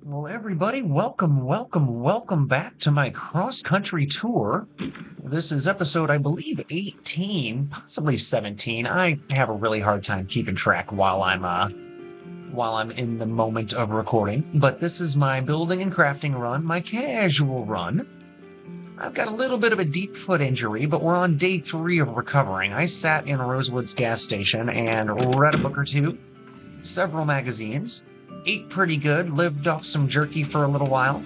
Well, everybody, welcome back to my cross-country tour. This is episode, I believe, 18, possibly 17. I have a really hard time keeping track while I'm in the moment of recording, but this is my building and crafting run, my casual run. I've got a little bit of a deep foot injury, but we're on day 3 of recovering. I sat in Rosewood's gas station and read a book or two, several magazines, ate pretty good, lived off some jerky for a little while,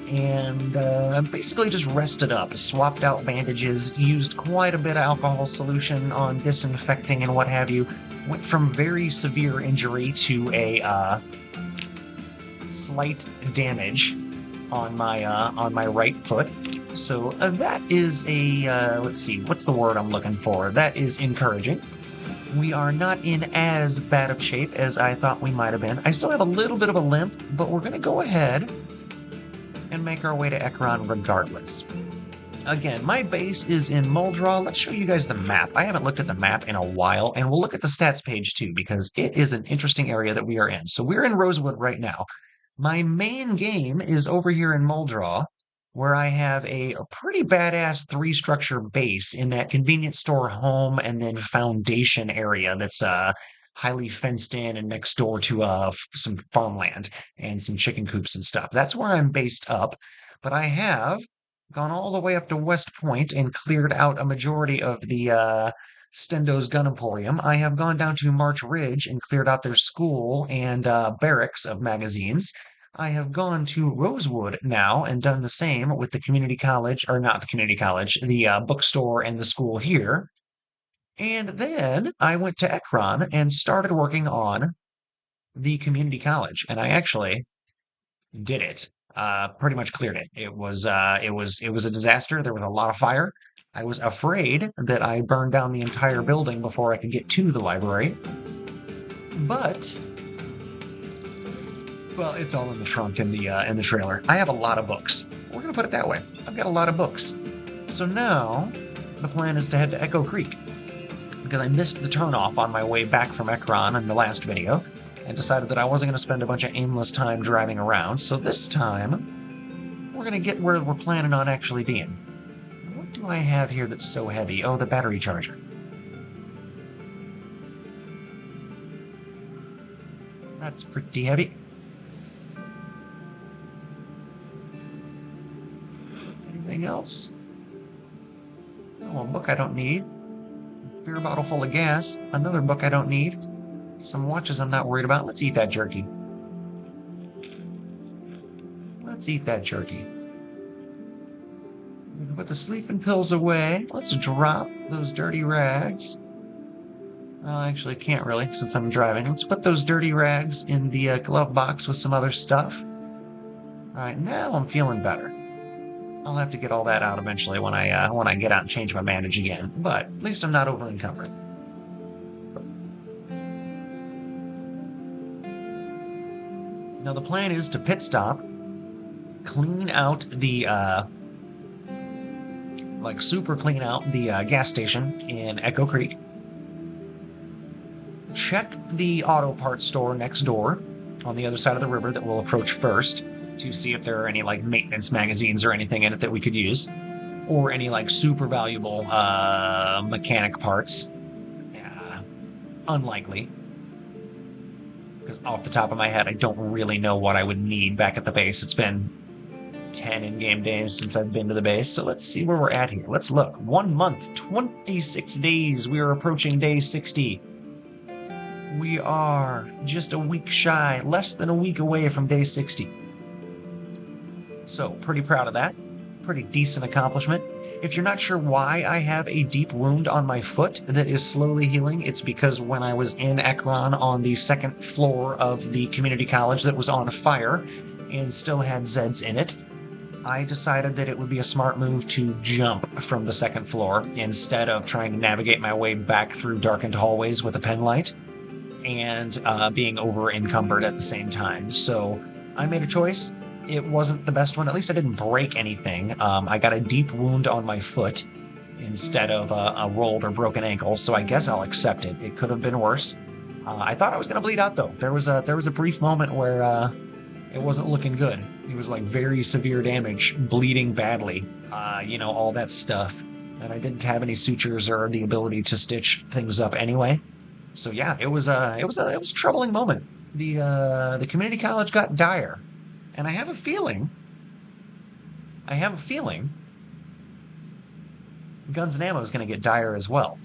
and basically just rested up, swapped out bandages, used quite a bit of alcohol solution on disinfecting and what have you. Went from very severe injury to a slight damage on my right foot. So that is let's see, what's the word I'm looking for? That is encouraging. We are not in as bad of shape as I thought we might have been. I still have a little bit of a limp, but we're going to go ahead and make our way to Ekron regardless. Again, my base is in Muldraw. Let's show you guys the map. I haven't looked at the map in a while, and we'll look at the stats page too, because it is an interesting area that we are in. So we're in Rosewood right now. My main game is over here in Muldraw, where I have a pretty badass 3-structure base in that convenience store home and then foundation area that's highly fenced in and next door to some farmland and some chicken coops and stuff. That's where I'm based up, but I have gone all the way up to West Point and cleared out a majority of the Stendo's Gun Emporium. I have gone down to March Ridge and cleared out their school and barracks of magazines. I have gone to Rosewood now and done the same with the community college, or not the community college, the bookstore and the school here. And then I went to Ekron and started working on the community college, and I actually did it. Pretty much cleared it. It was a disaster. There was a lot of fire. I was afraid that I burned down the entire building before I could get to the library, but well, it's all in the trunk in the trailer. I have a lot of books. We're gonna put it that way. I've got a lot of books. So now the plan is to head to Echo Creek because I missed the turnoff on my way back from Ekron in the last video and decided that I wasn't going to spend a bunch of aimless time driving around. So this time we're going to get where we're planning on actually being. What do I have here that's so heavy? Oh, the battery charger. That's pretty heavy. Anything else? Oh, a book I don't need. Beer bottle full of gas. Another book I don't need. Some watches I'm not worried about. Let's eat that jerky. Let's eat that jerky. We can put the sleeping pills away. Let's drop those dirty rags. Well, actually, can't really since I'm driving. Let's put those dirty rags in the glove box with some other stuff. All right, now I'm feeling better. I'll have to get all that out eventually when I get out and change my bandage again. But at least I'm not over encumbered. Now the plan is to pit stop, clean out the super clean out the gas station in Echo Creek. Check the auto parts store next door on the other side of the river that we'll approach first to see if there are any like maintenance magazines or anything in it that we could use, or any like super valuable mechanic parts. Unlikely, because off the top of my head, I don't really know what I would need back at the base. It's been 10 in-game days since I've been to the base, so let's see where we're at here. Let's look. 1 month, 26 days. We are approaching day 60. We are just a week shy, less than a week away from day 60. So, pretty proud of that. Pretty decent accomplishment. If you're not sure why I have a deep wound on my foot that is slowly healing, it's because when I was in Ekron on the second floor of the community college that was on fire and still had Zeds in it, I decided that it would be a smart move to jump from the second floor instead of trying to navigate my way back through darkened hallways with a pen light and being over encumbered at the same time. So I made a choice. It wasn't the best one. At least I didn't break anything. I got a deep wound on my foot instead of a rolled or broken ankle, so I guess I'll accept it. It could have been worse. I thought I was going to bleed out, though. There was a brief moment where It wasn't looking good. It was like very severe damage, bleeding badly, all that stuff. And I didn't have any sutures or the ability to stitch things up anyway. So yeah, it was a troubling moment. The community college got dire, and I have a feeling Guns and Ammo is going to get dire as well.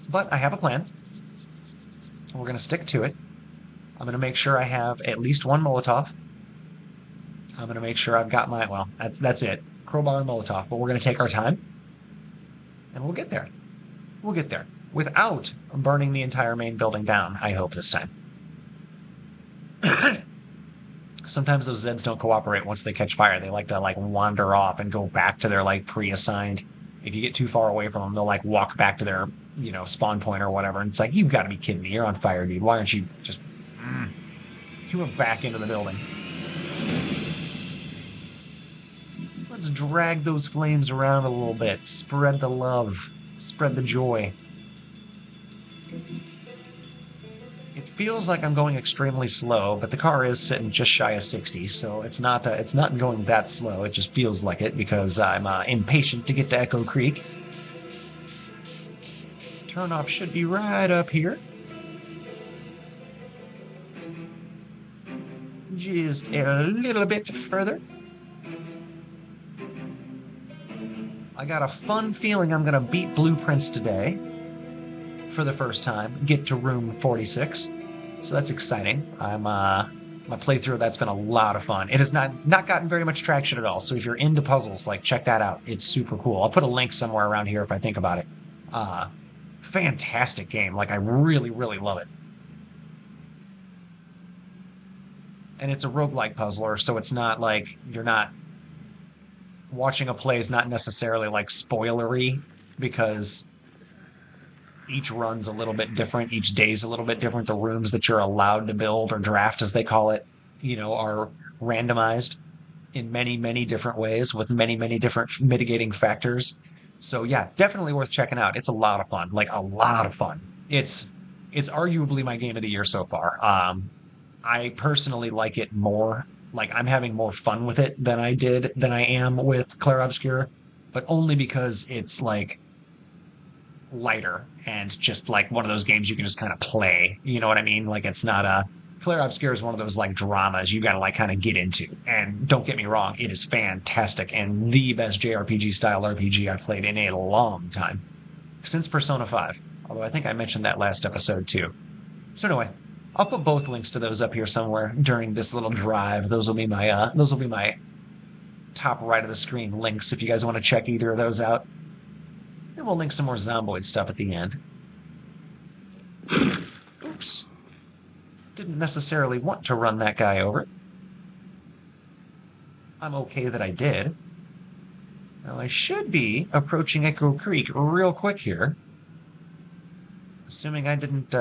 But I have a plan. We're going to stick to it. I'm going to make sure I have at least one Molotov. I'm going to make sure I've got that's it. Crowbar and Molotov. But we're going to take our time, and we'll get there. We'll get there. Without burning the entire main building down, I hope, this time. Sometimes those Zeds don't cooperate once they catch fire. They like to, wander off and go back to their, pre-assigned. If you get too far away from them, they'll, walk back to their, spawn point or whatever. And it's like, you've got to be kidding me. You're on fire, dude. Why aren't you just... You went back into the building. Let's drag those flames around a little bit. Spread the love. Spread the joy. It feels like I'm going extremely slow, but the car is sitting just shy of 60, so it's not going that slow. It just feels like it because I'm impatient to get to Echo Creek. Turnoff should be right up here. Just a little bit further. I got a fun feeling I'm going to beat Blueprints today for the first time, get to room 46. So that's exciting. My playthrough of that's been a lot of fun. It has not gotten very much traction at all. So if you're into puzzles, check that out. It's super cool. I'll put a link somewhere around here if I think about it. Fantastic game. I really, really love it. And it's a roguelike puzzler, so it's not you're not watching a play is not necessarily spoilery because each run's a little bit different. Each day's a little bit different. The rooms that you're allowed to build or draft, as they call it, are randomized in many, many different ways with many, many different mitigating factors. So yeah, definitely worth checking out. It's a lot of fun, a lot of fun. It's arguably my game of the year so far. I personally like it more. I'm having more fun with it than I am with Clair Obscur, but only because it's lighter and just one of those games you can just kind of play. You know what I mean? It's not a Clair Obscur is one of those dramas you got to kind of get into. And don't get me wrong, it is fantastic and the best JRPG style RPG I've played in a long time since Persona 5. Although I think I mentioned that last episode too. So anyway, I'll put both links to those up here somewhere during this little drive. Those will be my top right of the screen links if you guys want to check either of those out. And we'll link some more Zomboid stuff at the end. Oops. Didn't necessarily want to run that guy over. I'm okay that I did. Now I should be approaching Echo Creek real quick here. Assuming I didn't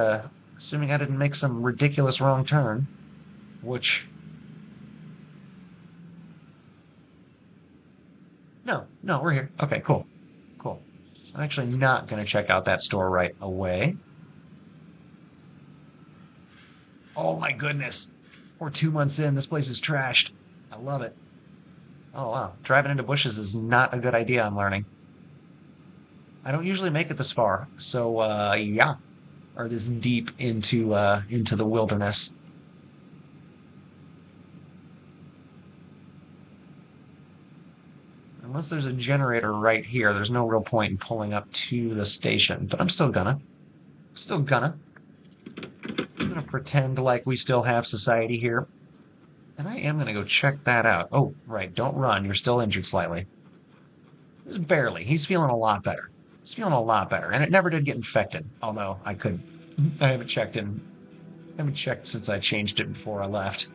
make some ridiculous wrong turn, which... No, we're here. Okay, cool. I'm actually not going to check out that store right away. Oh my goodness. We're 2 months in. This place is trashed. I love it. Oh wow. Driving into bushes is not a good idea, I'm learning. I don't usually make it this far. So, yeah. Or this deep into the wilderness. Unless there's a generator right here, there's no real point in pulling up to the station. But I'm still gonna. I'm gonna pretend like we still have society here. And I am gonna go check that out. Oh, right, don't run. You're still injured slightly. Just barely. He's feeling a lot better. And it never did get infected. Although I haven't checked since I changed it before I left.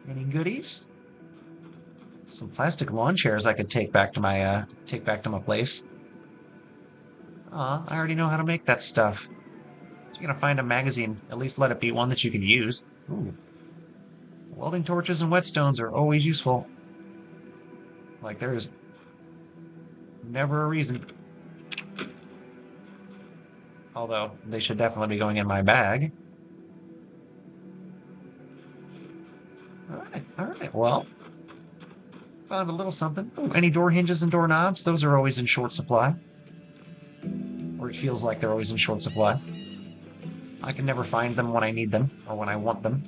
Any goodies? Some plastic lawn chairs I could take back to my place. I already know how to make that stuff. You're gonna find a magazine. At least let it be one that you can use. Ooh. Welding torches and whetstones are always useful. There's never a reason. Although, they should definitely be going in my bag. Alright, well, found a little something. Ooh, any door hinges and doorknobs? Those are always in short supply. Or it feels like they're always in short supply. I can never find them when I need them, or when I want them.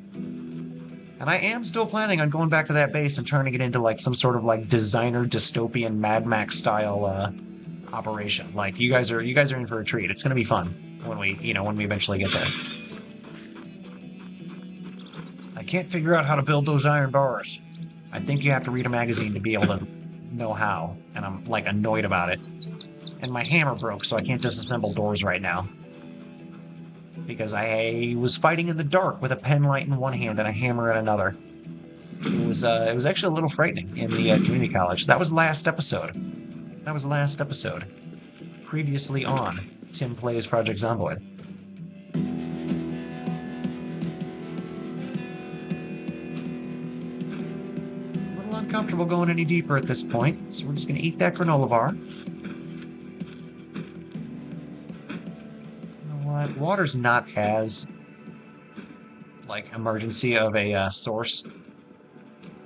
And I am still planning on going back to that base and turning it into like some sort of like designer dystopian Mad Max style operation. Like you guys are in for a treat. It's gonna be fun when we eventually get there. I can't figure out how to build those iron bars. I think you have to read a magazine to be able to know how, and I'm like annoyed about it. And my hammer broke, so I can't disassemble doors right now. Because I was fighting in the dark with a pen light in one hand and a hammer in another. It was actually a little frightening in the community college. That was last episode. Previously on Tim Plays Project Zomboid. A little uncomfortable going any deeper at this point, so we're just going to eat that granola bar. Water's not as like emergency of a source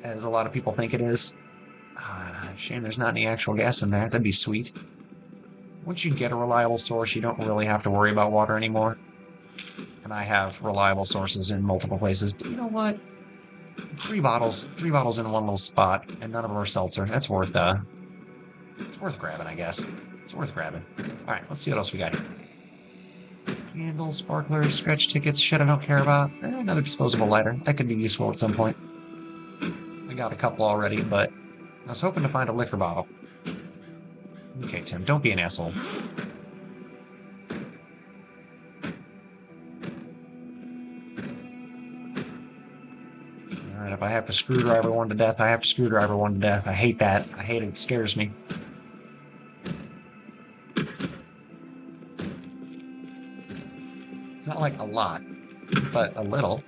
as a lot of people think it is. Shame there's not any actual gas in there. That'd be sweet. Once you get a reliable source, you don't really have to worry about water anymore. And I have reliable sources in multiple places. But you know what? Three bottles in one little spot, and none of them are seltzer. That's worth grabbing, I guess. It's worth grabbing. All right, let's see what else we got here. Candles, sparklers, scratch tickets, shit I don't care about. Another disposable lighter. That could be useful at some point. I got a couple already, but I was hoping to find a liquor bottle. Okay, Tim, don't be an asshole. Alright, if I have to screwdriver one to death, I have to screwdriver one to death. I hate that. I hate it. It scares me. Not like a lot, but a little.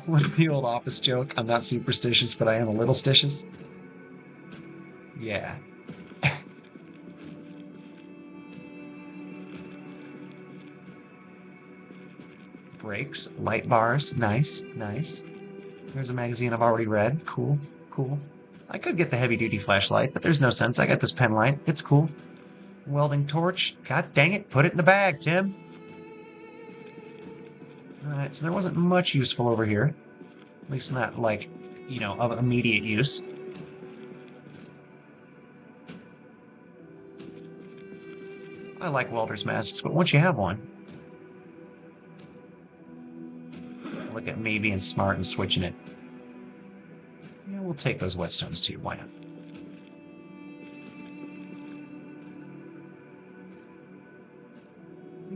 What's the old office joke? I'm not superstitious, but I am a little stitious. Yeah. Brakes, light bars, nice, nice. There's a magazine I've already read. Cool, cool. I could get the heavy-duty flashlight, but there's no sense. I got this pen light. It's cool. Welding torch. God dang it. Put it in the bag, Tim. Alright, so there wasn't much useful over here. At least not, like, of immediate use. I like welder's masks, but once you have one... Look at me being smart and switching it. Yeah, we'll take those whetstones too. Why not?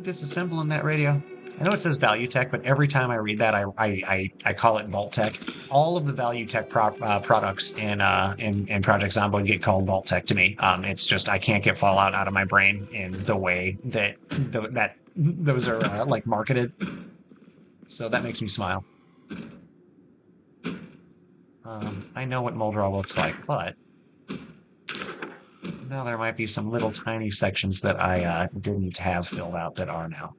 Disassembling that radio. I know it says Value Tech, but every time I read that, I call it Vault Tech. All of the Value Tech products in Project Zomboid get called Vault Tech to me. It's just I can't get Fallout out of my brain in the way that those are like marketed. So that makes me smile. I know what Moldraw looks like, but now there might be some little tiny sections that I didn't have filled out that are now.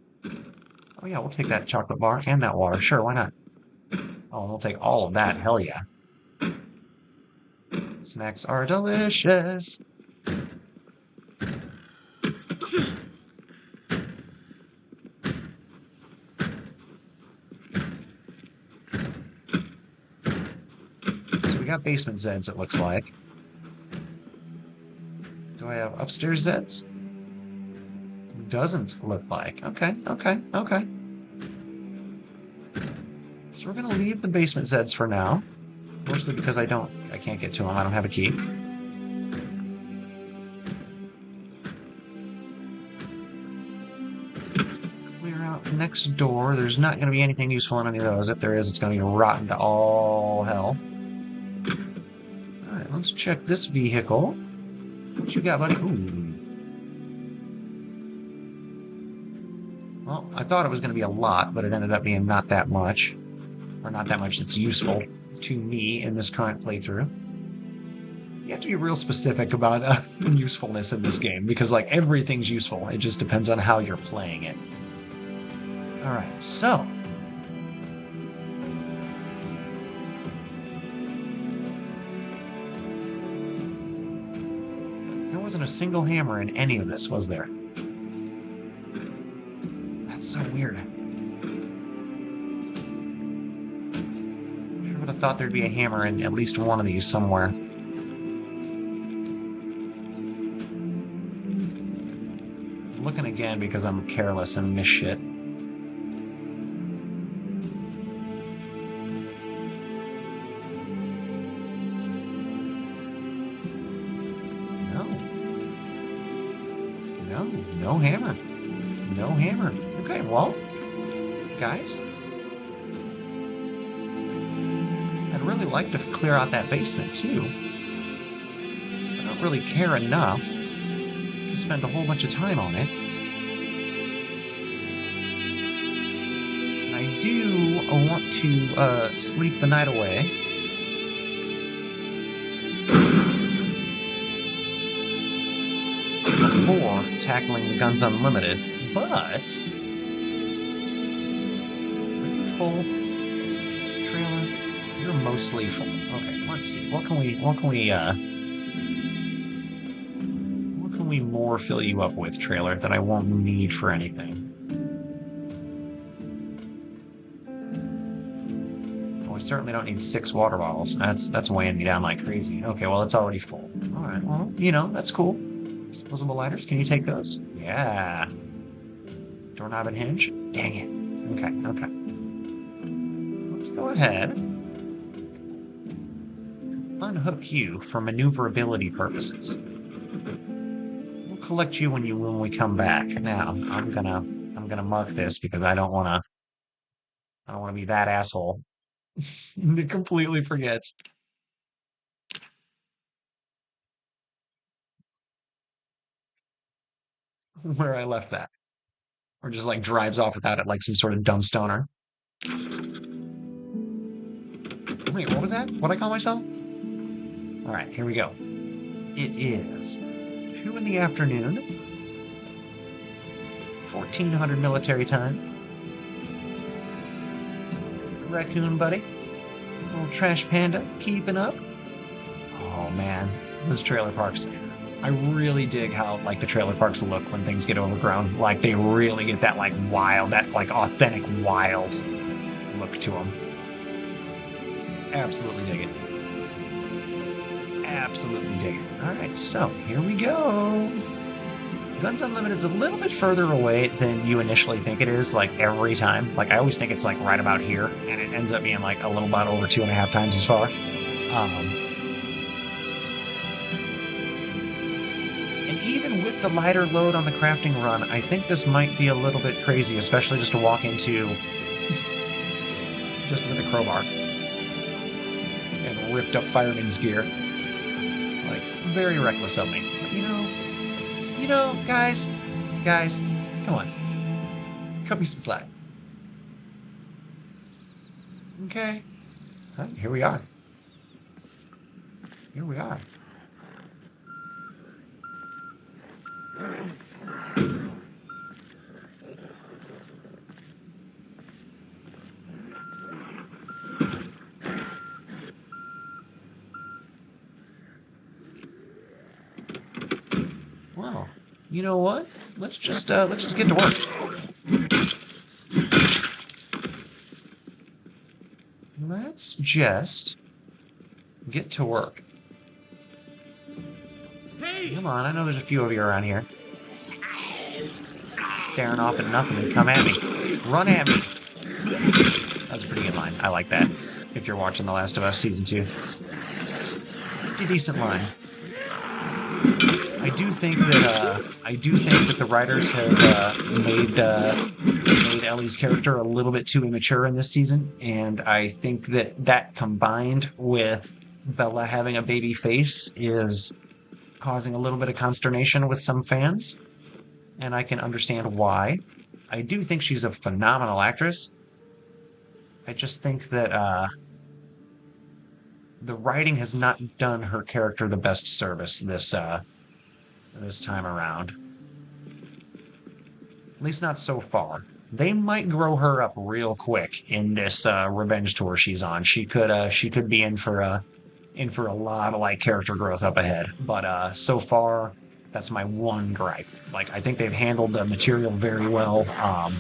Oh yeah, we'll take that chocolate bar and that water. Sure, why not? Oh, we'll take all of that. Hell yeah. Snacks are delicious. So we got basement Zeds, it looks like. Do I have upstairs Zeds? Doesn't look like. Okay. So we're gonna leave the basement Zeds for now. Mostly because I can't get to them. I don't have a key. Clear out next door. There's not gonna be anything useful in any of those. If there is, it's gonna be rotten to all hell. Alright, let's check this vehicle. What you got, buddy? Ooh. Well, I thought it was going to be a lot, but it ended up being not that much. Or not that much that's useful to me in this current playthrough. You have to be real specific about usefulness in this game, because, like, everything's useful. It just depends on how you're playing it. Alright, so... there wasn't a single hammer in any of this, was there? That's so weird. Sure would have thought there'd be a hammer in at least one of these somewhere. I'm looking again because I'm careless and miss shit. No hammer. No hammer. Okay, well, guys, I'd really like to clear out that basement, too. I don't really care enough to spend a whole bunch of time on it. And I do want to sleep the night away. Before tackling the Guns Unlimited, but are you full, trailer? You're mostly full. Okay, let's see. What can we more fill you up with, trailer, that I won't need for anything? Well, we certainly don't need 6 water bottles. That's weighing me down like crazy. Okay, well, it's already full. All right, well, you know, that's cool. Disposable lighters, can you take those? Yeah. Doorknob and hinge? Dang it. Okay. Let's go ahead. Unhook you for maneuverability purposes. We'll collect you when we come back. Now, I'm gonna mark this because I don't wanna be that asshole that completely forgets where I left that. Or just, like, drives off without it like some sort of dumb stoner. Wait, what was that? What'd I call myself? Alright, here we go. It is 2 in the afternoon. 1400 military time. Raccoon buddy. Little trash panda keeping up. Oh man, those trailer parks. I really dig how, like, the trailer parks look when things get overgrown. Like, they really get that, like, wild, that, like, authentic wild look to them. Absolutely dig it. Absolutely dig it. Alright, so, here we go. Guns Unlimited's a little bit further away than you initially think it is, like, every time. Like, I always think it's, like, right about here, and it ends up being, like, a little bit over 2.5 times as far. And even with the lighter load on the crafting run, I think this might be a little bit crazy, especially just to walk into just with a crowbar and ripped up fireman's gear. Like, very reckless of me. But you know, guys, come on. Cut me some slack. Okay. Huh, here we are. Well, you know what? Let's just get to work. Let's just get to work. Hey! Come on, I know there's a few of you around here. Staring off at nothing and come at me. Run at me! That's a pretty good line. I like that. If you're watching The Last of Us Season 2. Pretty decent line. I do think that the writers have made Ellie's character a little bit too immature in this season, and I think that combined with Bella having a baby face is causing a little bit of consternation with some fans, and I can understand why. I do think she's a phenomenal actress. I just think that the writing has not done her character the best service this time around. At least not so far. They might grow her up real quick in this revenge tour she's on. She could be in for a lot of like character growth up ahead. But so far, that's my one gripe. Like I think they've handled the material very well. I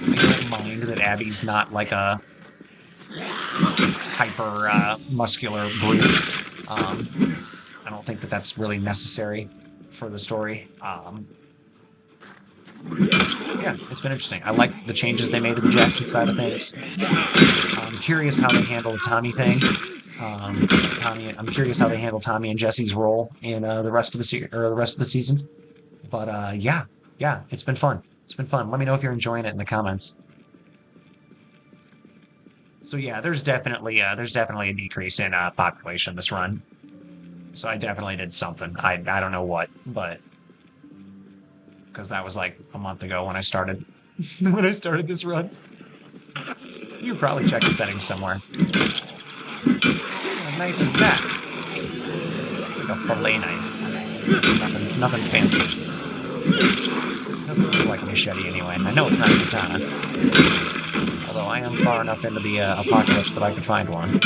don't mind that Abby's not like a hyper muscular brute. I don't think that that's really necessary for the story. Yeah, it's been interesting. I like the changes they made to the Jackson side of things. I'm curious how they handle the Tommy thing. I'm curious how they handle Tommy and Jesse's role in the rest of the season. But yeah, it's been fun. It's been fun. Let me know if you're enjoying it in the comments. So yeah, there's definitely a decrease in population this run. So I definitely did something. I don't know what, but because that was like a month ago when I started this run. You probably check the settings somewhere. What knife is that? Like a fillet knife. Nothing fancy. Doesn't look like a machete anyway. I know it's not a katana. Although I am far enough into the apocalypse that I could find one.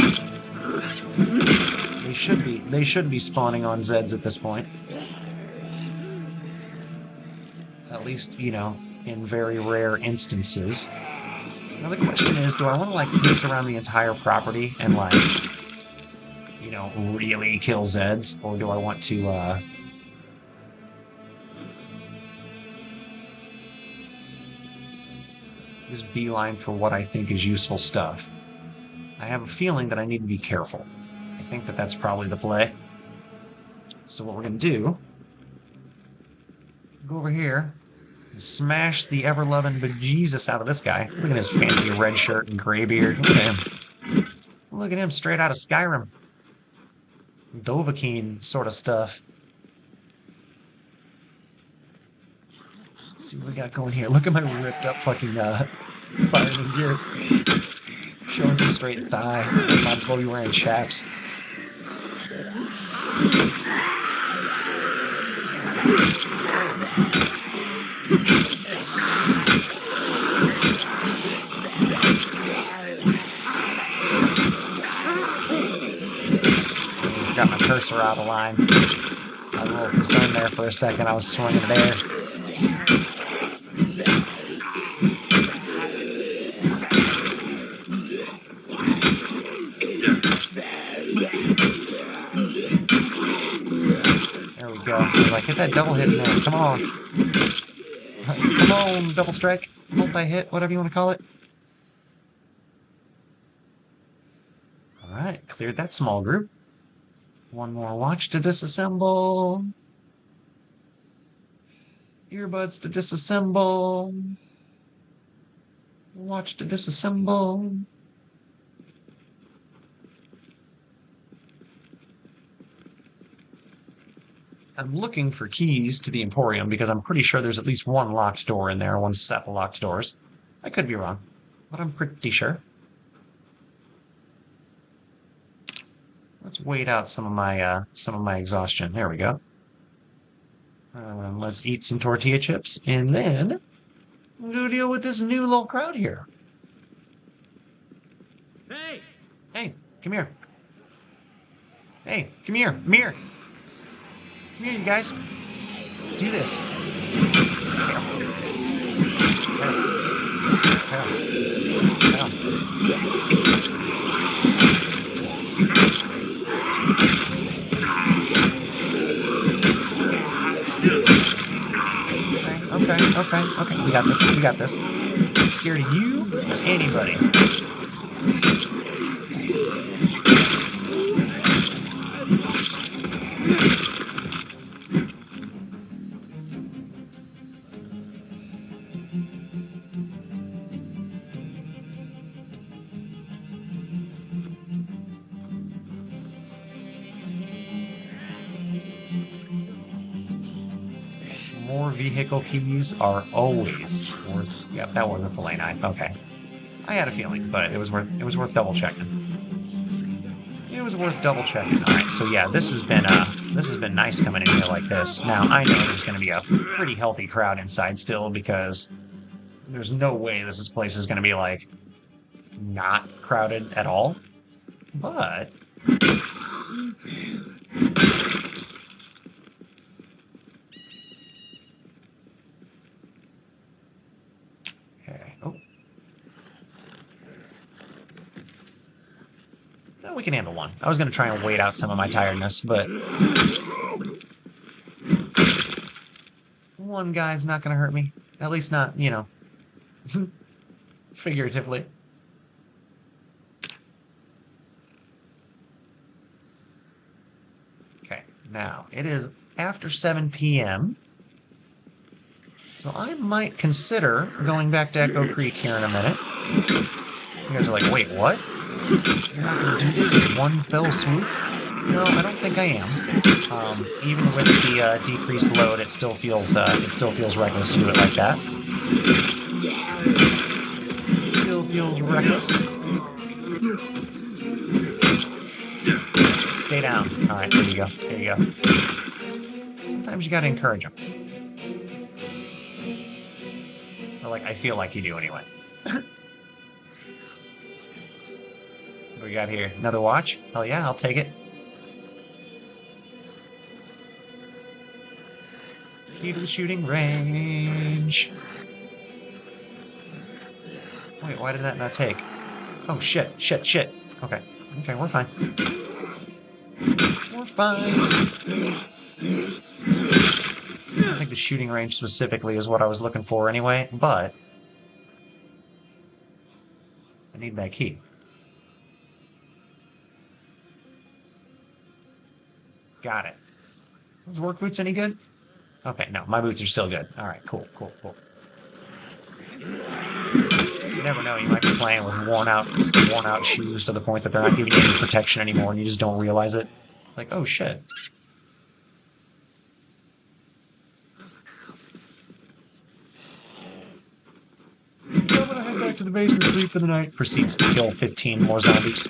They should be spawning on Zeds at this point. At least, you know, in very rare instances. Now the question is, do I want to like pace around the entire property and like, you know, really kill Zeds, or do I want to just beeline for what I think is useful stuff? I have a feeling that I need to be careful. I think that that's probably the play. So what we're going to do, go over here and smash the ever-loving bejesus out of this guy. Look at his fancy red shirt and gray beard. Look at him. Look at him, straight out of Skyrim. Dovahkiin sort of stuff. Let's see what we got going here. Look at my ripped up fucking fireman gear. Showing some straight thigh. Might as well be wearing chaps. Got my cursor out of line. I was a little concerned there for a second. I was swinging it there. There we go. Like, hit that double hit in there. Come on. Come on, double strike. Multi-hit, whatever you want to call it. Alright, cleared that small group. One more watch to disassemble. Earbuds to disassemble. Watch to disassemble. I'm looking for keys to the Emporium because I'm pretty sure there's at least one locked door in there, one set of locked doors. I could be wrong, but I'm pretty sure. Let's wait out some of my exhaustion. There we go. Let's eat some tortilla chips, and then we'll go deal with this new little crowd here. Hey! Hey, come here. Hey, come here. Come here. Come here, you guys. Let's do this. Okay. We got this. Not scared of you or anybody. More vehicle keys are always worth. Yep, that wasn't a fillet knife. Okay, I had a feeling, but it was worth double checking. It was worth double checking. All right, so yeah, this has been nice coming in here like this. Now I know there's going to be a pretty healthy crowd inside still because there's no way this place is going to be like not crowded at all. But okay. Oh. No, we can handle one. I was going to try and wait out some of my tiredness, but one guy's not going to hurt me. At least not, you know, figuratively. Okay, now it is after 7 p.m. So I might consider going back to Echo Creek here in a minute. You guys are like, wait, what? You're not going to do this in one fell swoop? No, I don't think I am. Even with the decreased load, it still feels reckless to do it like that. Still feels reckless. Stay down. All right, there you go. There you go. Sometimes you got to encourage them. Or like I feel like you do anyway. What do we got here? Another watch? Oh yeah, I'll take it. Key to the shooting range. Wait, why did that not take? Oh shit, shit, shit. Okay. Okay, we're fine. We're fine. I think the shooting range specifically is what I was looking for anyway, but I need that key. Got it. Those work boots any good? Okay, no, my boots are still good. All right, cool, cool, cool. You never know, you might be playing with worn out shoes to the point that they're not giving you any protection anymore and you just don't realize it. Like, oh shit. I'm gonna head back to the base and sleep for the night. Proceeds to kill 15 more zombies.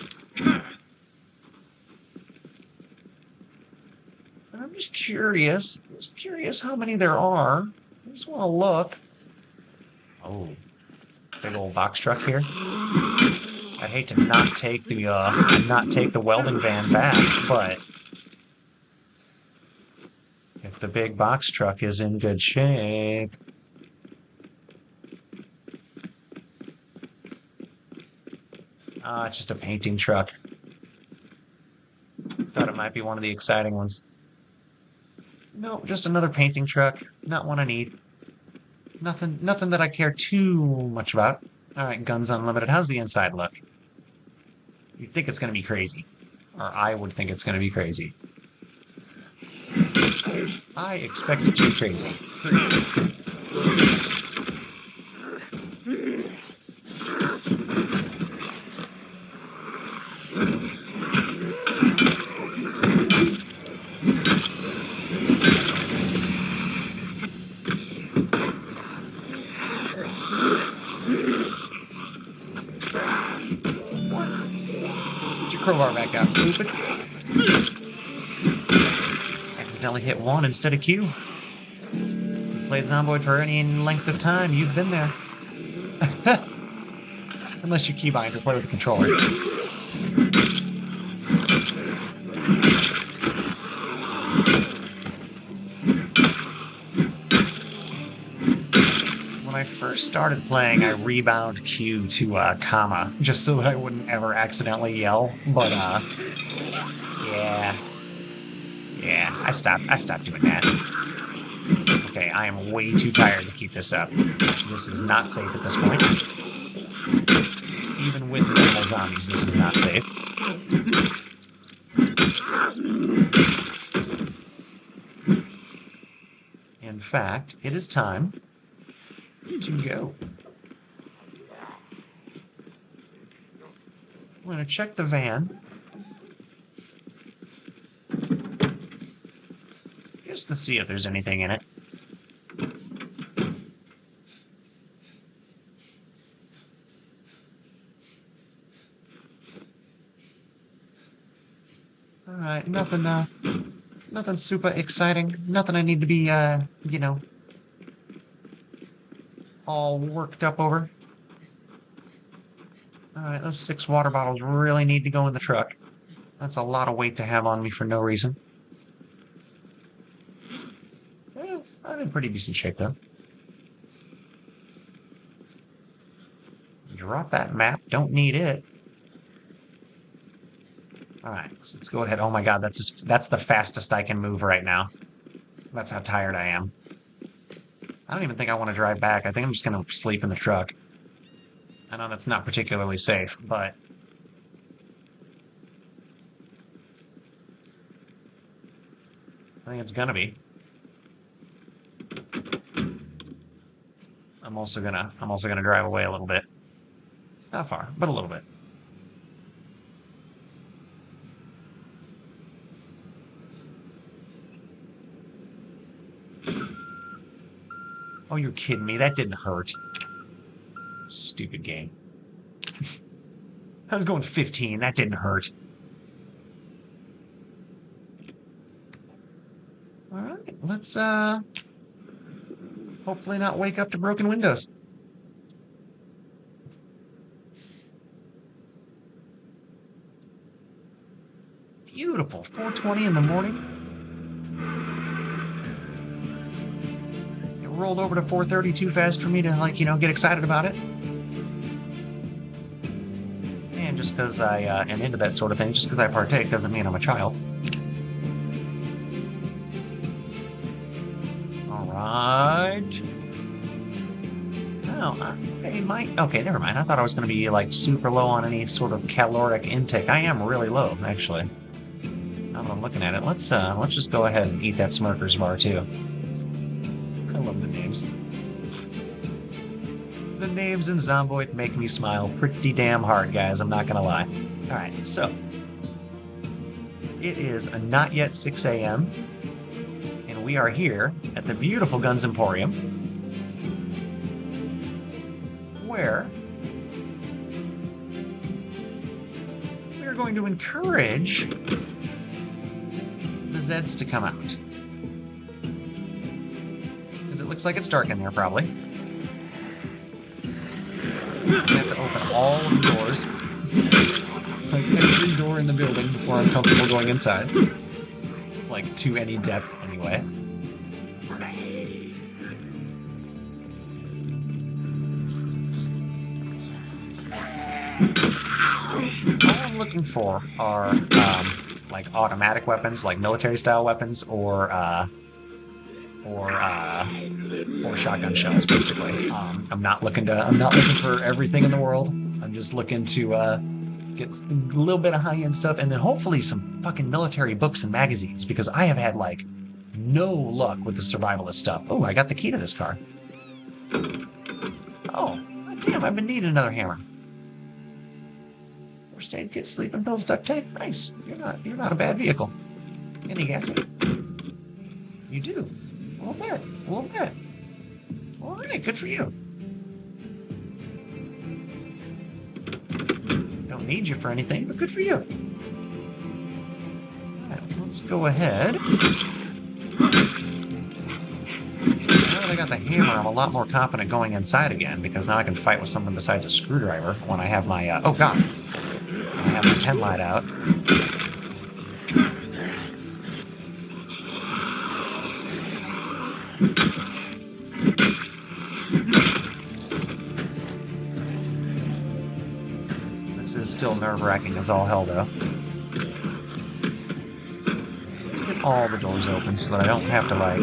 And I'm just curious how many there are. I just want to look. Oh, big old box truck here. I'd hate to not take the welding van back, but if the big box truck is in good shape. Ah, it's just a painting truck. Thought it might be one of the exciting ones. No, just another painting truck. Not one I need. Nothing that I care too much about. Alright, Guns Unlimited. How's the inside look? You'd think it's going to be crazy. Or I would think it's going to be crazy. I expect it to be crazy. Crowbar back out, stupid. Accidentally hit 1 instead of Q. You played Zomboid for any length of time, you've been there. Unless you keybind or play with the controller. When I first started playing, I rebound Q to comma, just so that I wouldn't ever accidentally yell, but yeah, I stopped doing that. Okay, I am way too tired to keep this up. This is not safe at this point. Even with normal zombies, this is not safe. In fact, it is time to go. I'm going to check the van. Just to see if there's anything in it. nothing super exciting. Nothing I need to be, you know, all worked up over. Alright, those 6 water bottles really need to go in the truck. That's a lot of weight to have on me for no reason. I'm in pretty decent shape, though. Drop that map. Don't need it. Alright, so let's go ahead. Oh my god, that's the fastest I can move right now. That's how tired I am. I don't even think I want to drive back. I think I'm just going to sleep in the truck. I know that's not particularly safe, but... I think it's gonna be. I'm also gonna drive away a little bit. Not far, but a little bit. Oh, you're kidding me. That didn't hurt. Stupid game. I was going 15. That didn't hurt. Alright, let's, hopefully not wake up to broken windows. Beautiful. 4:20 in the morning. It rolled over to 4:30 too fast for me to, like, you know, get excited about it. And just because I am into that sort of thing, just because I partake doesn't mean I'm a child. Alright. Oh, it might... Okay, never mind. I thought I was going to be, like, super low on any sort of caloric intake. I am really low, actually. Now that I'm looking at it, let's just go ahead and eat that Smirker's bar, too. I love the names. The names in Zomboid make me smile pretty damn hard, guys. I'm not going to lie. Alright, so... It is not yet 6 a.m., and we are here at the beautiful Guns Emporium, where we are going to encourage the Zeds to come out. Because it looks like it's dark in there, probably. I have to open all of the doors. Like every door in the building before I'm comfortable going inside. Like, to any depth, anyway. All I'm looking for are, like, automatic weapons, like military-style weapons, or shotgun shells, basically. I'm not looking for everything in the world. I'm just looking to, get a little bit of high-end stuff, and then hopefully some fucking military books and magazines, because I have had, like, no luck with the survivalist stuff. Oh, I got the key to this car. Oh, damn, I've been needing another hammer. First aid kit, sleeping pills, duct tape. Nice. You're not a bad vehicle. Any gas? You do. A little bit. All right, good for you. Don't need you for anything, but good for you. Right, let's go ahead. Now that I got the hammer, I'm a lot more confident going inside again, because now I can fight with something besides a screwdriver when I have my, oh god. I have my pen light out. This is still nerve-wracking as all hell, though. Let's get all the doors open so that I don't have to, like,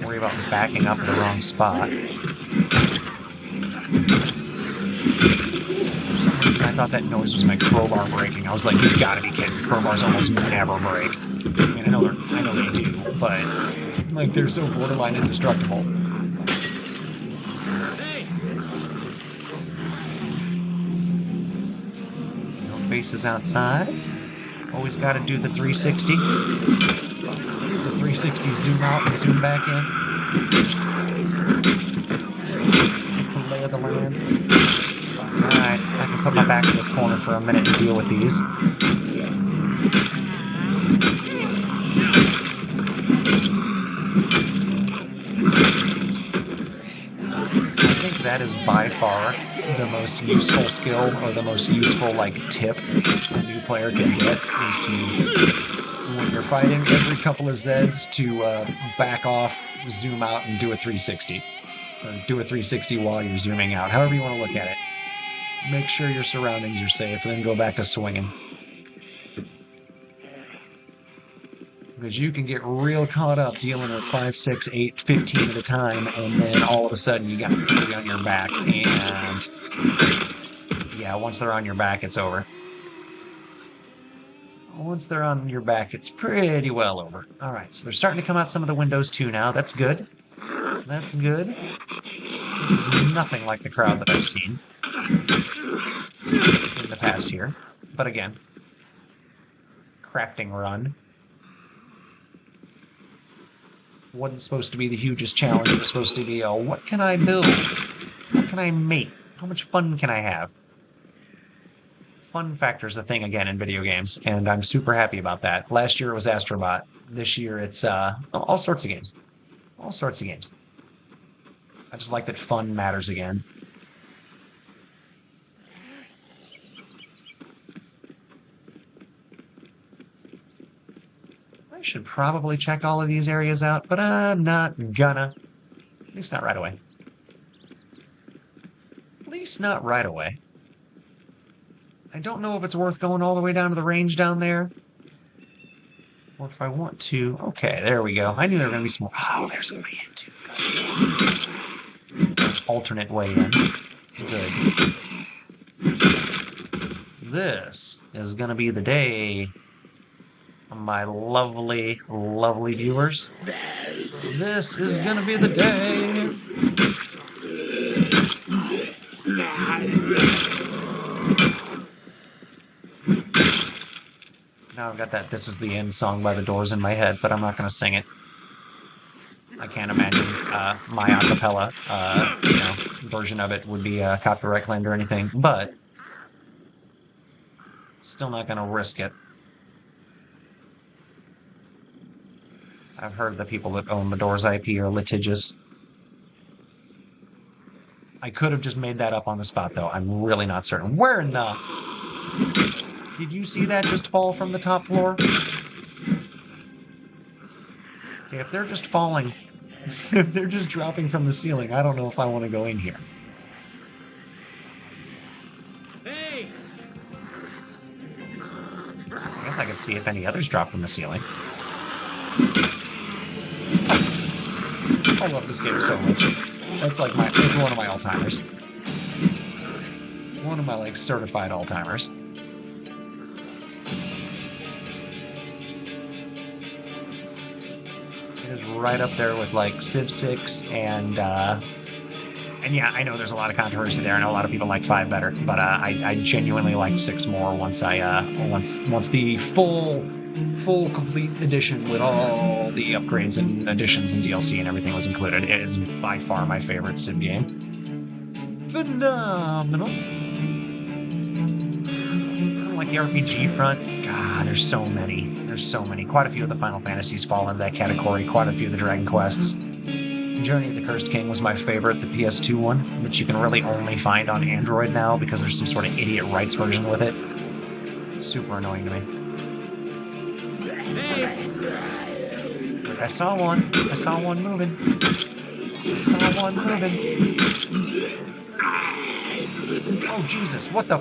worry about backing up at the wrong spot. I thought that noise was my crowbar breaking. I was like, you've got to be kidding. Crowbars almost never break. I mean, I know they do, but, like, they're so borderline indestructible. No faces outside. Always got to do the 360. The 360 zoom out and zoom back in. Get the lay of the land. Alright, I can put my back in this corner for a minute and deal with these. I think that is by far the most useful skill, or the most useful, like, tip a new player can get, is to, when you're fighting, every couple of Zeds to back off, zoom out, and do a 360. Or do a 360 while you're zooming out, however you want to look at it. Make sure your surroundings are safe, and then go back to swinging. Because you can get real caught up dealing with 5, 6, 8, 15 at a time, and then all of a sudden you got 3 on your back, and yeah, once they're on your back, it's over. Once they're on your back, it's pretty well over. Alright, so they're starting to come out some of the windows too now. That's good. That's good. This is nothing like the crowd that I've seen in the past here. But again, crafting run. Wasn't supposed to be the hugest challenge. It was supposed to be, what can I build? What can I make? How much fun can I have? Fun factor is a thing again in video games, and I'm super happy about that. Last year it was Astrobot. This year it's all sorts of games. All sorts of games. I just like that fun matters again. I should probably check all of these areas out, but I'm not gonna. At least not right away. At least not right away. I don't know if it's worth going all the way down to the range down there. Or if I want to. Okay, there we go. I knew there were going to be some more. Oh, there's a way in too. Alternate way in. Good. This is going to be the day, my lovely, lovely viewers. This is going to be the day. Now I've got that "This Is the End" song by The Doors in my head, but I'm not going to sing it. I can't imagine my a cappella version of it would be copyright claimed or anything, but still not going to risk it. I've heard the people that own the Doors IP are litigious. I could have just made that up on the spot, though. I'm really not certain. Where in the... Did you see that just fall from the top floor? Okay, if they're just falling, if they're just dropping from the ceiling, I don't know if I want to go in here. Hey! I guess I could see if any others drop from the ceiling. I love this game so much. It's like it's one of my all-timers. One of my, like, certified all-timers. It is right up there with, like, Civ 6 and yeah, I know there's a lot of controversy there. I know a lot of people like 5 better, but I genuinely liked 6 more once once the full complete edition with all the upgrades and additions and DLC and everything was included. It is by far my favorite Civ game. Phenomenal. Like the RPG front, God, there's so many. There's so many. Quite a few of the Final Fantasies fall into that category. Quite a few of the Dragon Quests. Journey of the Cursed King was my favorite, the PS2 one, which you can really only find on Android now because there's some sort of idiot rights version with it. Super annoying to me. I saw one. I saw one moving. I saw one moving. Oh, Jesus, what the...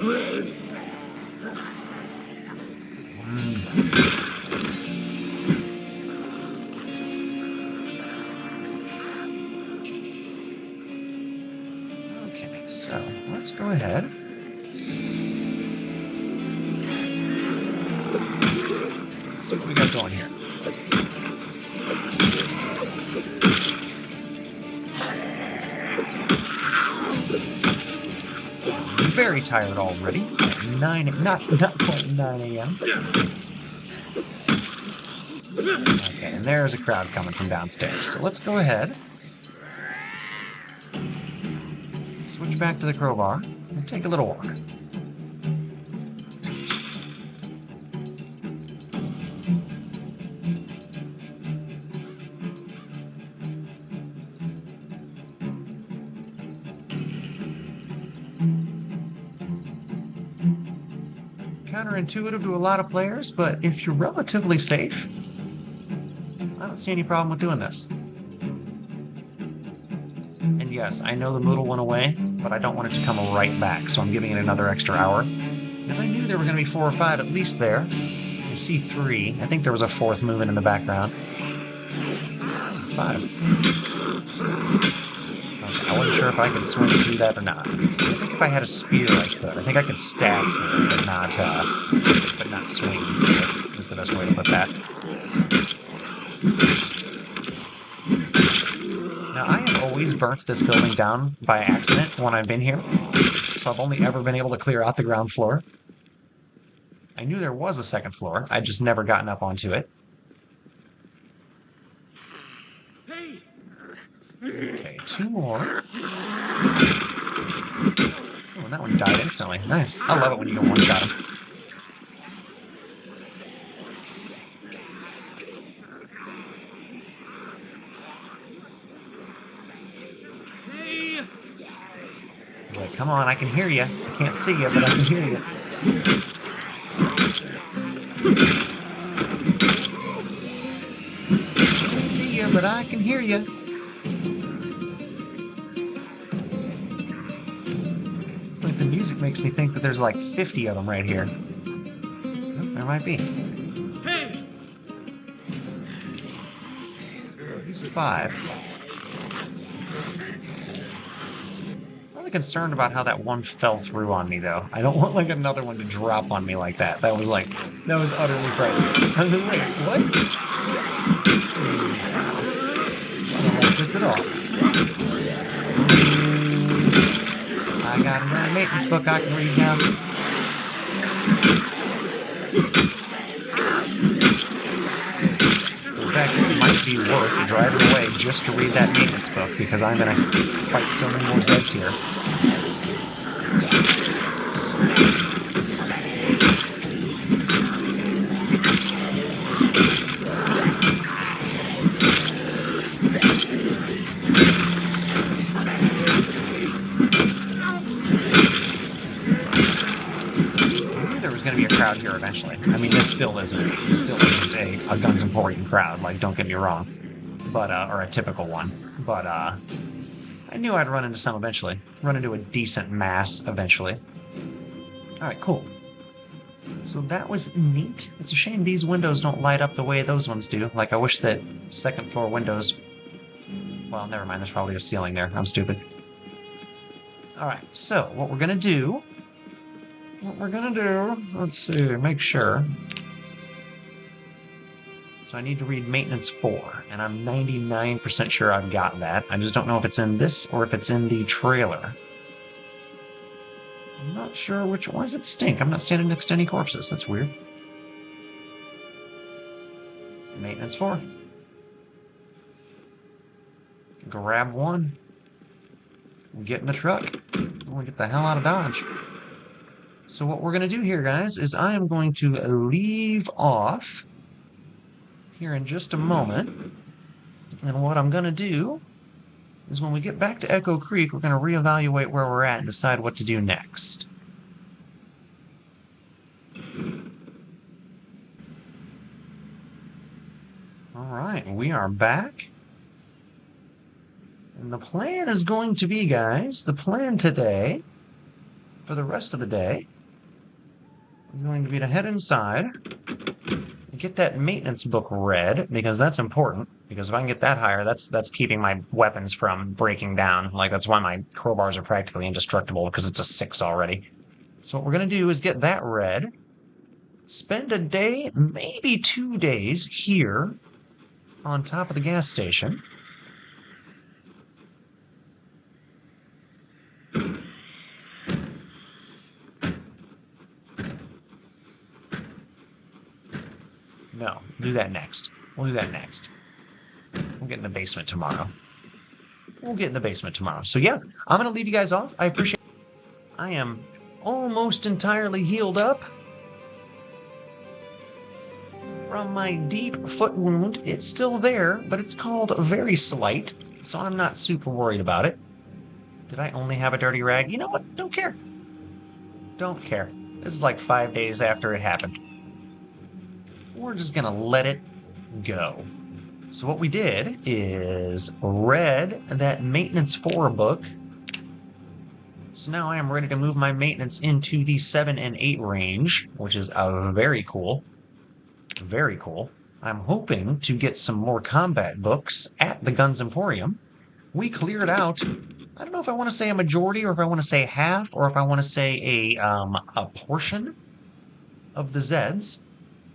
Okay, so let's go ahead. See what we got going here. Very tired already. Not quite 9 a.m. Okay, and there's a crowd coming from downstairs. So let's go ahead. Switch back to the crowbar and take a little walk. counterintuitive to a lot of players, but if you're relatively safe, I don't see any problem with doing this. And yes, I know the Moodle went away, but I don't want it to come right back, so I'm giving it another extra hour. Because I knew there were going to be 4 or 5 at least there. You see 3. I think there was a 4th moving in the background. 5. Okay, I wasn't sure if I could swing through that or not. I think if I had a spear, I could. I think I could stab through it, but not swing through it, is the best way to put that. Now, I have always burnt this building down by accident when I've been here, so I've only ever been able to clear out the ground floor. I knew there was a 2nd floor, I'd just never gotten up onto it. Okay, 2 more. Oh, and that one died instantly. Nice. I love it when you can one-shot him. Like, come on, I can hear you. I can't see you, but I can hear you. I can't see you, but I can hear you. Like, the music makes me think that there's like 50 of them right here. Oh, there might be. Hey! These are 5. Concerned about how that one fell through on me, though. I don't want like another one to drop on me like that. That was utterly frightening. I was like, wait, what? I don't like this at all. I got another maintenance book I can read now. In fact, it might be worth driving away just to read that maintenance book, because I'm gonna fight so many more Zeds here. Crowd here eventually. I mean, this still isn't a Guns Emporium crowd, like, don't get me wrong, but or a typical one, but I knew I'd run into some eventually, run into a decent mass eventually. All right, cool. So that was neat. It's a shame these windows don't light up the way those ones do. Like, I wish that 2nd floor windows. Well, never mind. There's probably a ceiling there. I'm stupid. All right. So what we're gonna do. Let's see, make sure. So I need to read Maintenance 4, and I'm 99% sure I've got that. I just don't know if it's in this or if it's in the trailer. I'm not sure which. Why does it stink? I'm not standing next to any corpses. That's weird. Maintenance 4. Grab one. Get in the truck. We'll get the hell out of Dodge. So what we're going to do here, guys, is I am going to leave off here in just a moment. And what I'm going to do is when we get back to Echo Creek, we're going to reevaluate where we're at and decide what to do next. All right, we are back. And the plan is going to be, guys, the plan today, for the rest of the day, is going to be to head inside and get that maintenance book read, because that's important. Because if I can get that higher, that's keeping my weapons from breaking down. Like, that's why my crowbars are practically indestructible, because it's a 6 already. So what we're going to do is get that read, spend a day, maybe 2 days here on top of the gas station. No, do that next. We'll do that next. We'll get in the basement tomorrow. So yeah, I'm going to leave you guys off. I appreciate it. I am almost entirely healed up from my deep foot wound. It's still there, but it's called very slight, so I'm not super worried about it. Did I only have a dirty rag? You know what? Don't care. This is like 5 days after it happened. We're just gonna let it go. So what we did is read that maintenance 4 book. So now I am ready to move my maintenance into the 7 and 8 range, which is very cool. Very cool. I'm hoping to get some more combat books at the Guns Emporium. We cleared out, I don't know if I want to say a majority or if I want to say half or if I want to say a portion of the Zeds.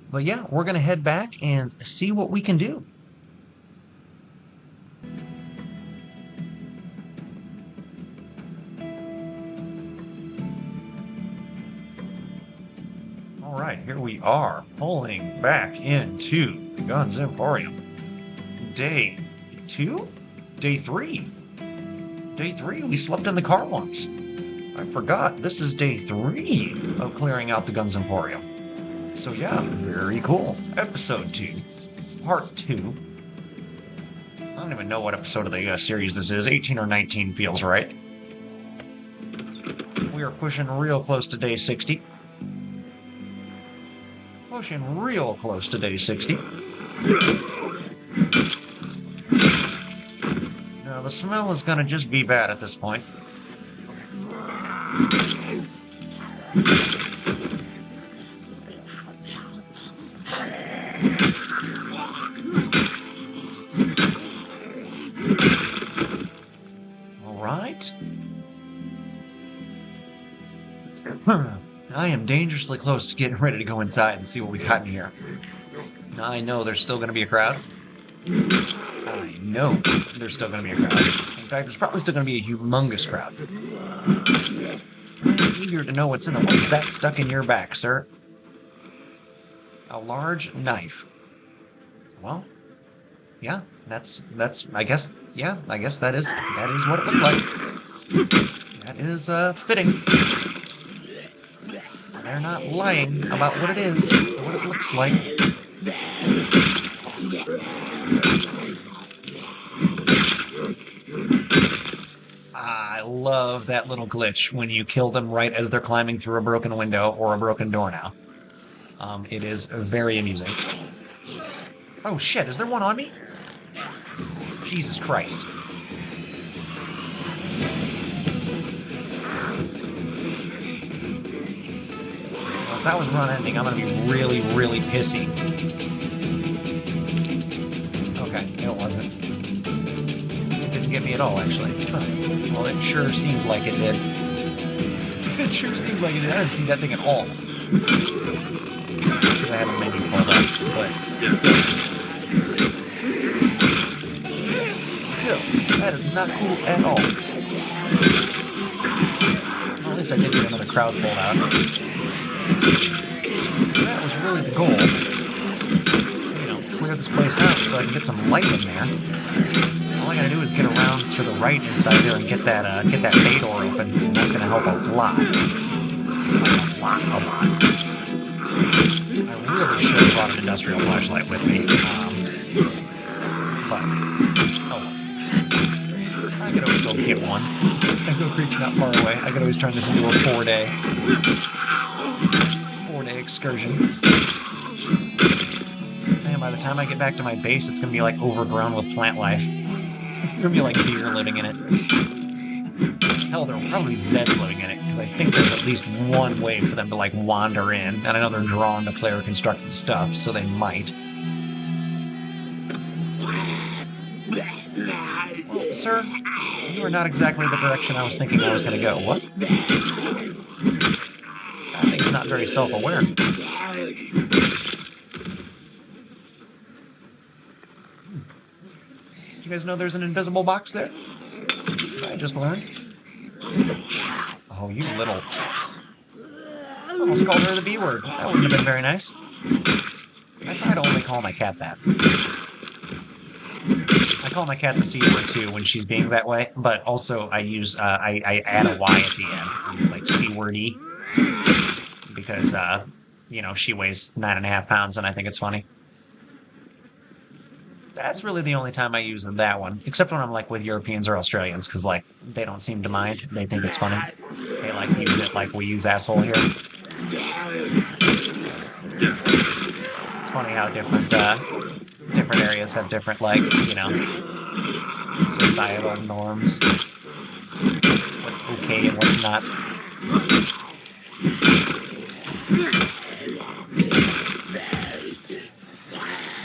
But yeah, we're going to head back and see what we can do. All right, here we are, pulling back into the Guns Emporium. Day 2? Day 3. Day 3, we slept in the car once. I forgot, this is day 3 of clearing out the Guns Emporium. So yeah, very cool. Episode 2, part 2. I don't even know what episode of the series this is. 18 or 19 feels right. We are pushing real close to day 60. Pushing real close to day 60. Now, the smell is going to just be bad at this point. All right. I am dangerously close to getting ready to go inside and see what we got in here. I know there's still going to be a crowd. I know there's still going to be a crowd. In fact, there's probably still going to be a humongous crowd. I'm eager to know what's in it. What's that stuck in your back, sir? A large knife. Well, yeah, that's I guess that is what it looked like. That is fitting. They're not lying about what it is, what it looks like. I love that little glitch when you kill them right as they're climbing through a broken window or a broken door now. It is very amusing. Oh shit, is there one on me? Jesus Christ. If that was run ending, I'm gonna be really, really pissy. Okay, it wasn't. It didn't get me at all, actually. Huh. Well, it sure seemed like it did. It sure seemed like it did. I didn't see that thing at all. Because I have a menu pulled up, but still, that is not cool at all. Well, at least I did get another crowd pulled out. That was really the goal. You know, clear this place out so I can get some light in there. All I gotta do is get around to the right inside there and get that bay door open, and that's gonna help a lot. A lot. I really should have brought an industrial flashlight with me. But, oh well. I could always go get one. Echo Creek's not far away. I could always turn this into a 4-day excursion. And by the time I get back to my base, it's gonna be like overgrown with plant life. It's gonna be like deer living in it. Hell, there will probably be Zeds living in it, because I think there's at least one way for them to like wander in. And I know they're drawn to player constructed stuff, so they might. Well, sir, you are not exactly the direction I was thinking I was gonna go. What? I think he's not very self-aware. Did you guys know there's an invisible box there? I just learned. Oh, you little... I almost called her the B word. That wouldn't have been very nice. I try to only call my cat that. I call my cat the C word too when she's being that way, but also I use, I add a Y at the end, like C wordy. Because, you know, she weighs 9.5 pounds, and I think it's funny. That's really the only time I use that one, except when I'm, like, with Europeans or Australians, because, like, they don't seem to mind. They think it's funny. They, like, use it like we use asshole here. It's funny how different areas have different, like, you know, societal norms. What's okay and what's not.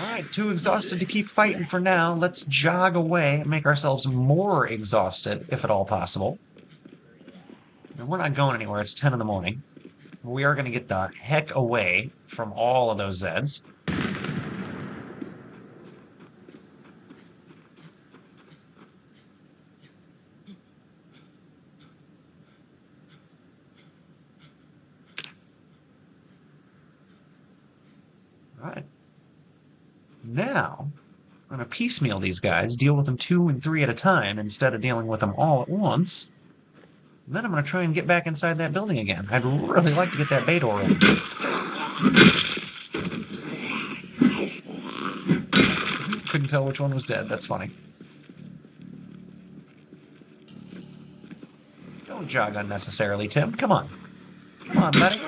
Alright, too exhausted to keep fighting for now. Let's jog away and make ourselves more exhausted, if at all possible. And we're not going anywhere. It's 10 in the morning. We are going to get the heck away from all of those Zeds. All right. Now, I'm going to piecemeal these guys, deal with them 2 and 3 at a time instead of dealing with them all at once. And then I'm going to try and get back inside that building again. I'd really like to get that bay door open. Couldn't tell which one was dead. That's funny. Don't jog unnecessarily, Tim. Come on. Come on, buddy.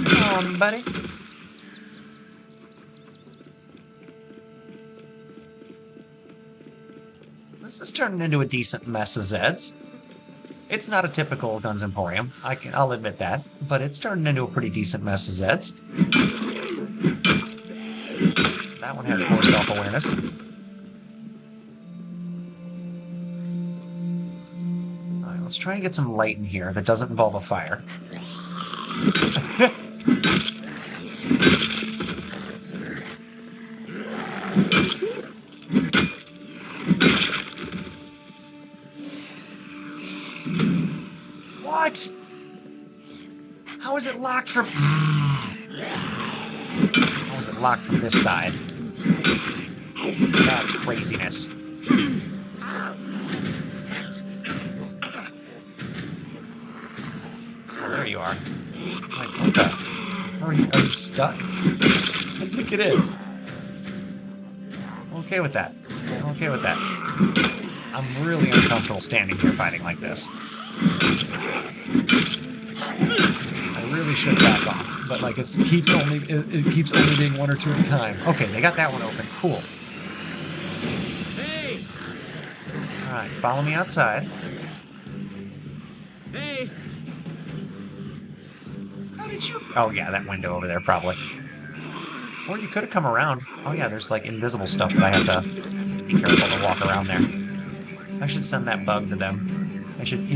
Come on, buddy. This is turning into a decent mess of Zeds. It's not a typical Guns Emporium, I'll admit that, but it's turning into a pretty decent mess of Zeds. That one had more self-awareness. Alright, let's try and get some light in here that doesn't involve a fire. What? How is it locked from... How is it locked from this side? That's craziness. Oh, there you are. Like, what the... Are you stuck? I think it is. I'm okay with that. I'm okay with that. I'm really uncomfortable standing here fighting like this. I really should back off, but like it keeps only being 1 or 2 at a time. Okay, they got that one open. Cool. Hey! All right, follow me outside. Hey! How did you? Oh yeah, that window over there probably. Or you could have come around. Oh yeah, there's like invisible stuff that I have to be careful to walk around there. I should send that bug to them. I should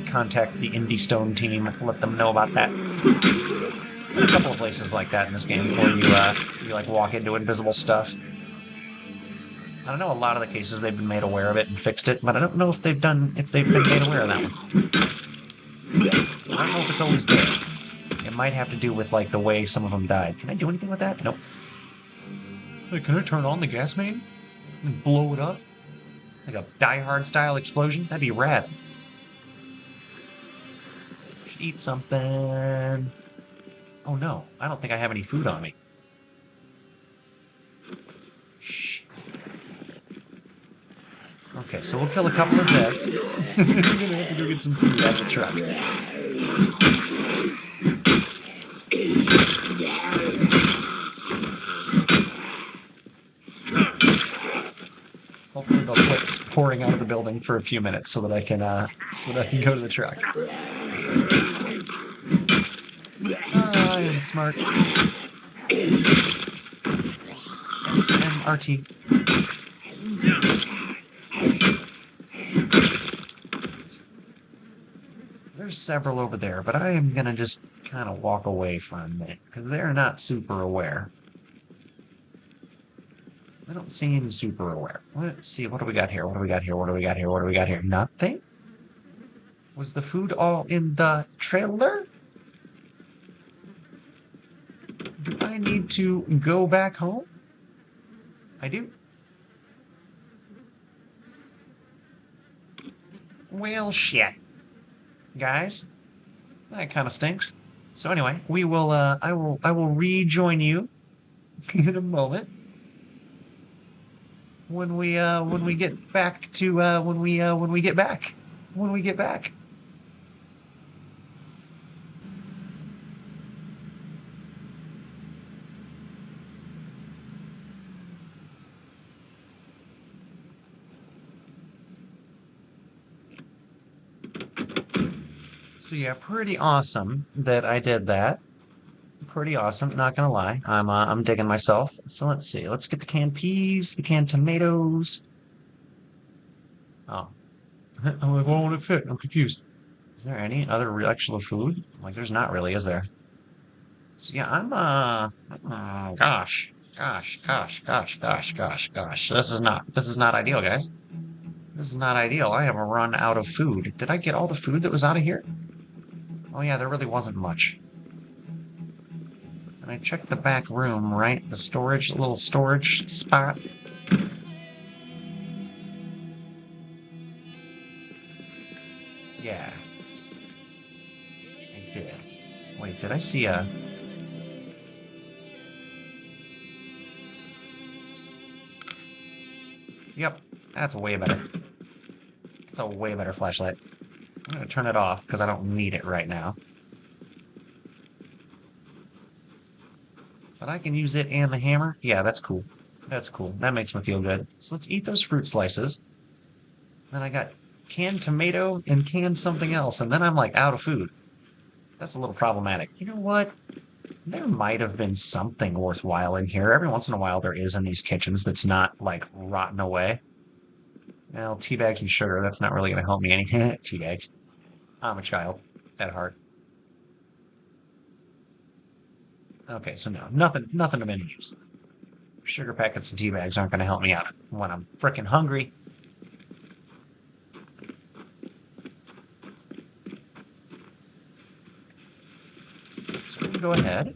contact the Indie Stone team, let them know about that. There are a couple of places like that in this game where you like walk into invisible stuff. I don't know a lot of the cases they've been made aware of it and fixed it, but I don't know if they've been made aware of that one. I don't know if it's always there. It might have to do with like the way some of them died. Can I do anything with that? Nope. Hey, can I turn on the gas main and blow it up? Like a Die Hard style explosion? That'd be rad. Should eat something. Oh no, I don't think I have any food on me. Shit. Okay, so we'll kill a couple of Zeds. We're gonna have to go get some food out of the truck. Hopefully they'll quit pouring out of the building for a few minutes so that I can go to the truck. Oh, I am smart. SMRT. There's several over there, but I am gonna just kind of walk away from a minute because they're not super aware. They don't seem super aware. Let's see, what do we got here? What do we got here? What do we got here? What do we got here? Nothing? Was the food all in the trailer? Do I need to go back home? I do. Well, shit. Guys, that kind of stinks. So anyway, we will, I will rejoin you in a moment. When we get back to when we get back. So yeah, pretty awesome that I did that. Pretty awesome, not gonna lie. I'm digging myself. So let's see. Let's get the canned peas, the canned tomatoes. Oh, I'm like, why won't it fit? I'm confused. Is there any other real actual food? Like, there's not really, is there? So yeah, gosh. This is not ideal, guys. This is not ideal. I have run out of food. Did I get all the food that was out of here? Oh yeah, there really wasn't much. And I checked the back room, right? The storage, little storage spot. Yeah, I did. Wait, did I see a... Yep, that's way better. It's a way better flashlight. I'm gonna turn it off because I don't need it right now. But I can use it and the hammer. Yeah, that's cool. That's cool. That makes me feel good. So let's eat those fruit slices. Then I got canned tomato and canned something else, and then I'm like out of food. That's a little problematic. You know what? There might have been something worthwhile in here. Every once in a while there is in these kitchens that's not like rotten away. Well, tea bags and sugar, that's not really gonna help me any. Tea bags. I'm a child at heart. Okay, so no, nothing of any use. Sugar packets and tea bags aren't gonna help me out when I'm frickin' hungry. So we can go ahead.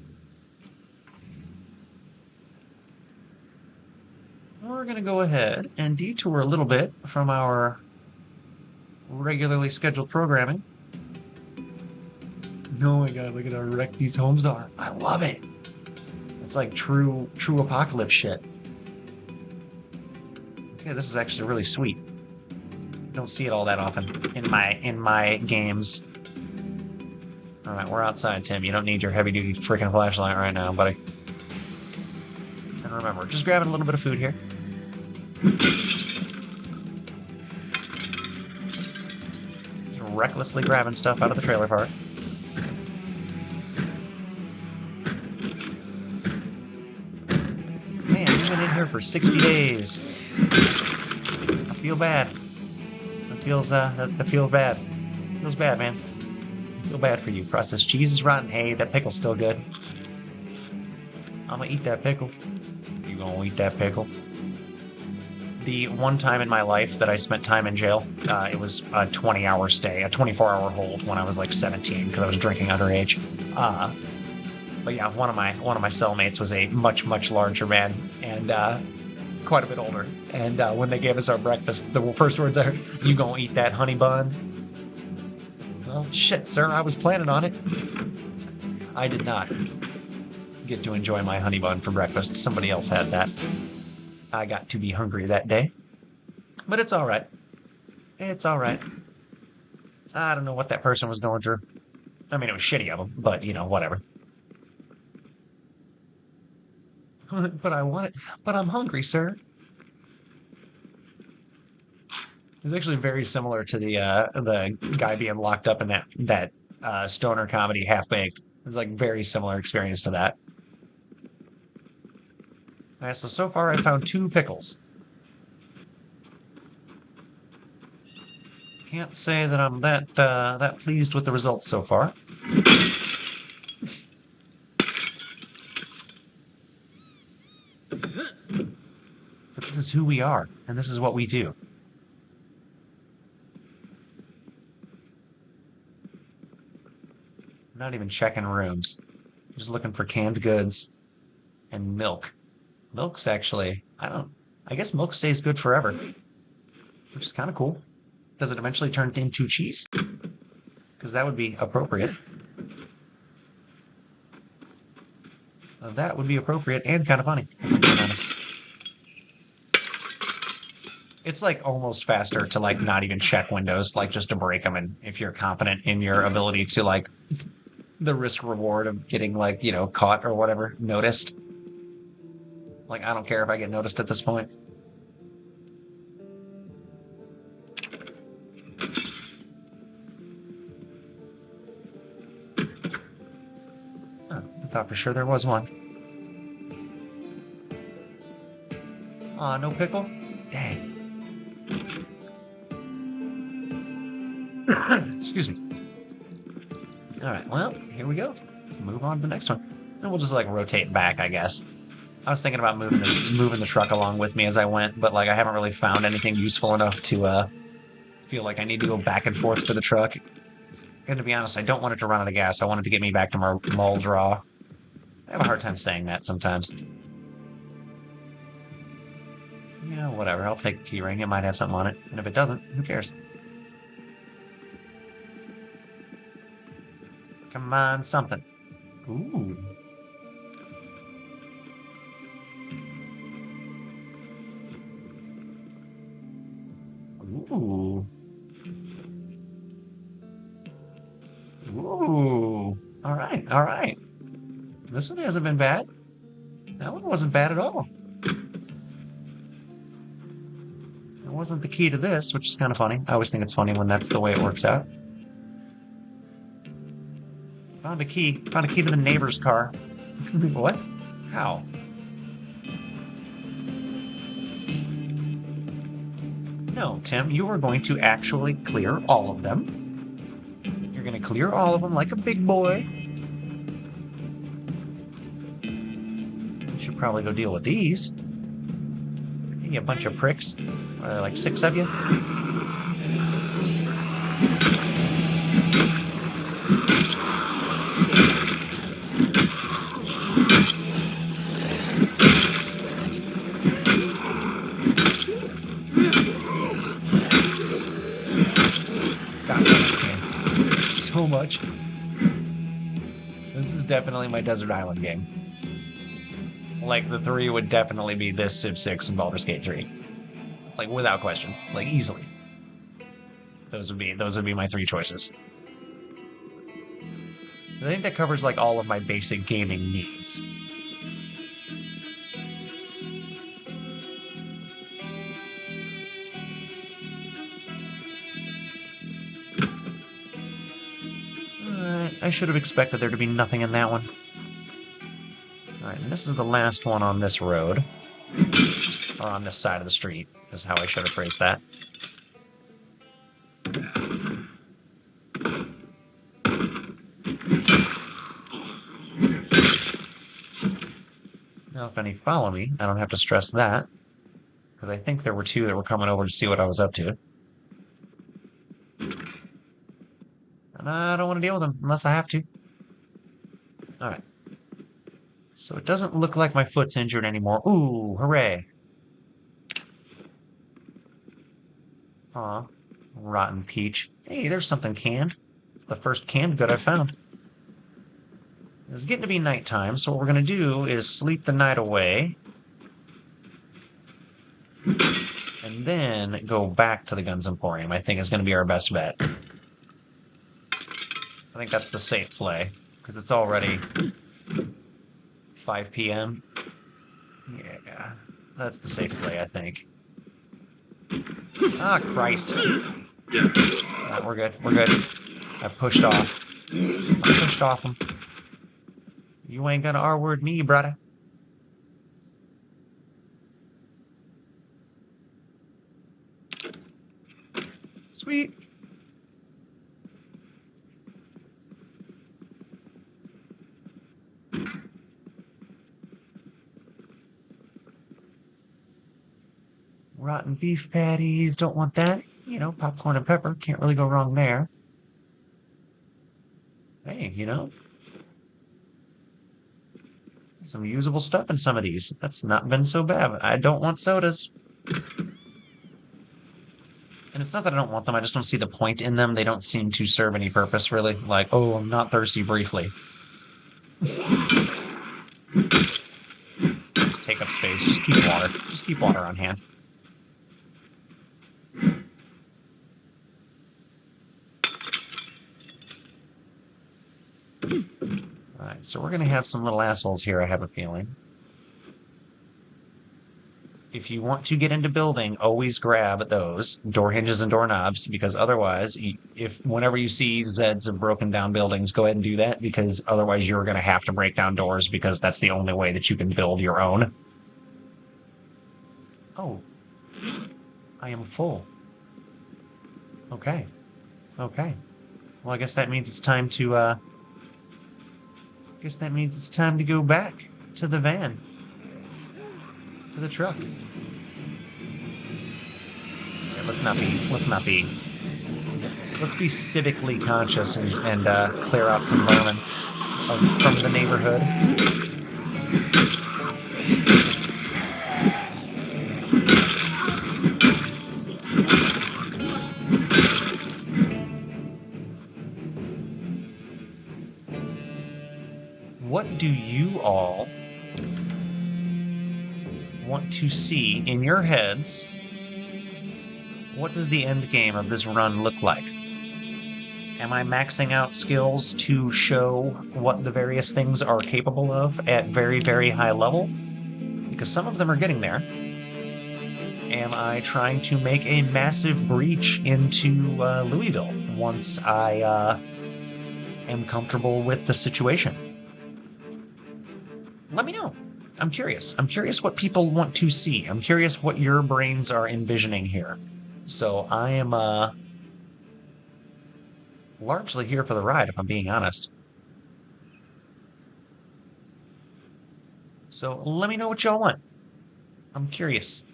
We're gonna go ahead and detour a little bit from our regularly scheduled programming. Oh my god, look at how wrecked these homes are. I love it. It's like true apocalypse shit. Okay, this is actually really sweet. Don't see it all that often in my games. All right, we're outside, Tim. You don't need your heavy-duty freaking flashlight right now, buddy. And remember, just grabbing a little bit of food here. Just recklessly grabbing stuff out of the trailer park. Man, you've been in here for 60 days. I feel bad. That feels bad. Feels bad, man. Feel bad for you. Processed cheese is rotten. Hey, that pickle's still good. I'm gonna eat that pickle. You gonna eat that pickle? The one time in my life that I spent time in jail, it was a 20-hour stay, a 24-hour hold when I was like 17 because I was drinking underage. But yeah, one of my cellmates was a much larger man and quite a bit older. And when they gave us our breakfast, the first words I heard, "You gonna eat that honey bun?" Well, shit, sir, I was planning on it. I did not get to enjoy my honey bun for breakfast. Somebody else had that. I got to be hungry that day. But it's all right. It's all right. I don't know what that person was going through. I mean, it was shitty of them, but, you know, whatever. But I want it. But I'm hungry, sir. It's actually very similar to the guy being locked up in that stoner comedy Half Baked. It's like very similar experience to that. All right, so far I found 2 pickles. Can't say that I'm that pleased with the results so far. But this is who we are, and this is what we do. I'm not even checking rooms. I'm just looking for canned goods and milk. Milk's actually, I guess milk stays good forever, which is kind of cool. Does it eventually turn into cheese? Because that would be appropriate. That would be appropriate and kind of funny, if I'm being honest. It's like almost faster to like not even check windows, like just to break them, and if you're confident in your ability to like the risk reward of getting like, you know, caught or whatever, noticed. Like, I don't care if I get noticed at this point. thought for sure there was one. Aw, no pickle? Dang. Excuse me. Alright, well, here we go. Let's move on to the next one. And we'll just, like, rotate back, I guess. I was thinking about moving the truck along with me as I went, but, like, I haven't really found anything useful enough to, feel like I need to go back and forth to the truck. And to be honest, I don't want it to run out of gas. I want it to get me back to my Muldra. I have a hard time saying that sometimes. Yeah, whatever. I'll take the key ring. It might have something on it. And if it doesn't, who cares? Come on, something. Ooh. Ooh. Ooh. All right, all right. This one hasn't been bad. That one wasn't bad at all. It wasn't the key to this, which is kind of funny. I always think it's funny when that's the way it works out. Found a key. Found a key to the neighbor's car. What? How? No, Tim, you are going to actually clear all of them. You're going to clear all of them like a big boy. You should probably go deal with these. You a bunch of pricks. Are there like 6 of you? So much. This is definitely my desert island game. Like, the 3 would definitely be this, Civ 6, and Baldur's Gate 3. Like, without question. Like, easily. Those would be my 3 choices. I think that covers, like, all of my basic gaming needs. I should have expected there to be nothing in that one. Alright, and this is the last one on this road. Or on this side of the street, is how I should have phrased that. Now, if any follow me, I don't have to stress that. Because I think there were 2 that were coming over to see what I was up to. And I don't want to deal with them unless I have to. Alright. So it doesn't look like my foot's injured anymore. Ooh, hooray. Aw, rotten peach. Hey, there's something canned. It's the first canned good I've found. It's getting to be nighttime, so what we're going to do is sleep the night away. And then go back to the Guns Emporium. I think is going to be our best bet. I think that's the safe play, because it's already 5 p.m. Yeah, that's the safe play, I think. Ah, Christ. Right, we're good, we're good. I pushed off. I pushed off him. You ain't gonna R-word me, brother. Sweet. Rotten beef patties, don't want that. You know, popcorn and pepper, can't really go wrong there. Hey, you know, some usable stuff in some of these. That's not been so bad. I don't want sodas. And it's not that I don't want them, I just don't see the point in them. They don't seem to serve any purpose, really. Like, oh, I'm not thirsty briefly. Take up space. Just keep water. Just keep water on hand. Alright, so we're going to have some little assholes here, I have a feeling. if you want to get into building, always grab those door hinges and doorknobs because otherwise, if whenever you see Zeds of broken down buildings, go ahead and do that because otherwise you're going to have to break down doors because that's the only way that you can build your own. Oh, I am full. Okay. Okay. Well, I guess that means it's time to, go back to the van, to the truck. Yeah, let's be civically conscious and clear out some vermin from the neighborhood. What do you all want to see in your heads? What does the end game of this run look like? Am I maxing out skills to show what the various things are capable of at very, very high level? Because some of them are getting there. Am I trying to make a massive breach into Louisville once I am comfortable with the situation? Let me know. I'm curious. I'm curious what people want to see. I'm curious what your brains are envisioning here. So I am largely here for the ride, if I'm being honest. So let me know what y'all want. I'm curious.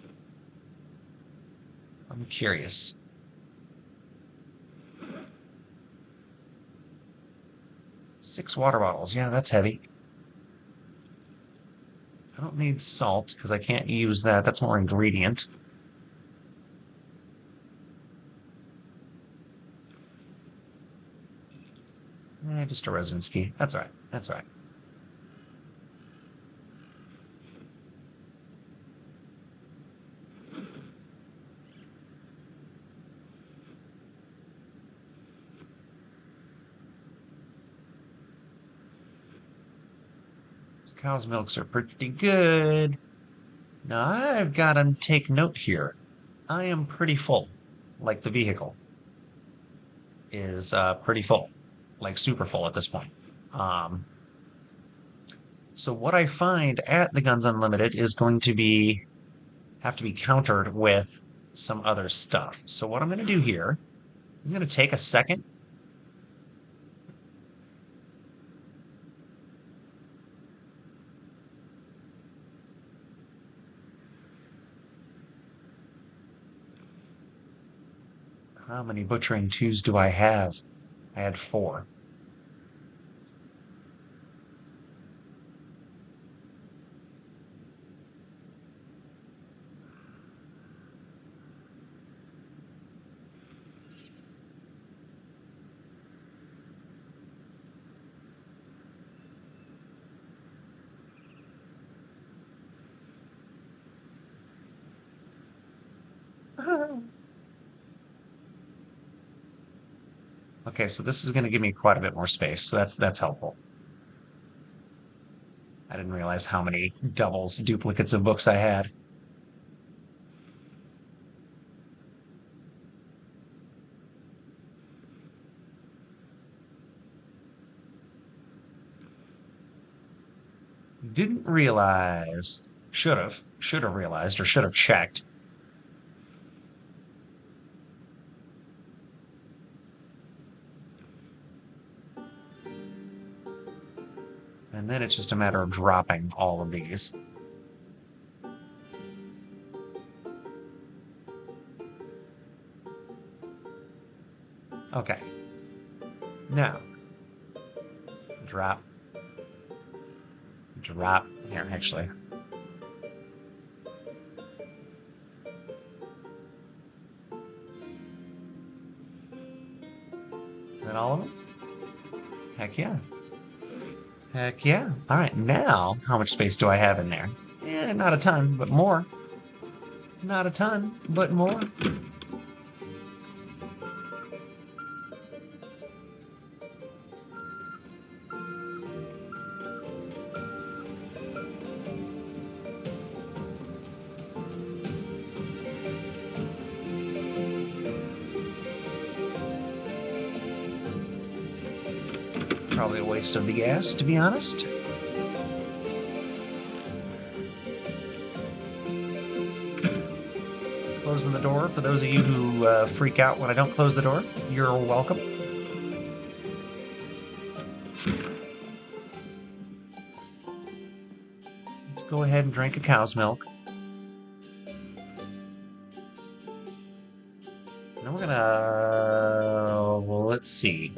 I'm curious. 6 water bottles. Yeah, that's heavy. I don't need salt because I can't use that. That's more ingredient. Just a residence key. That's all right. That's all right. These cow's milks are pretty good. Now I've got to take note here. I am pretty full. Like the vehicle is pretty full. Like super full at this point. Um, so what I find at the Guns Unlimited is going to have to be countered with some other stuff. So what I'm going to do here is going to take a second. How many butchering twos do I have? I had 4. Okay, so this is going to give me quite a bit more space, so that's helpful. I didn't realize how many doubles, duplicates of books I had. Didn't realize. Should have. Should have realized or should have checked. And then it's just a matter of dropping all of these. Okay. Now, drop. Drop. Here, actually. Is that all of them? Heck yeah. Heck yeah. All right, now, how much space do I have in there? Not a ton, but more. Not a ton, but more. Probably a waste of the gas, to be honest. Closing the door, for those of you who freak out when I don't close the door, you're welcome. Let's go ahead and drink a cow's milk. And we're gonna... well, let's see.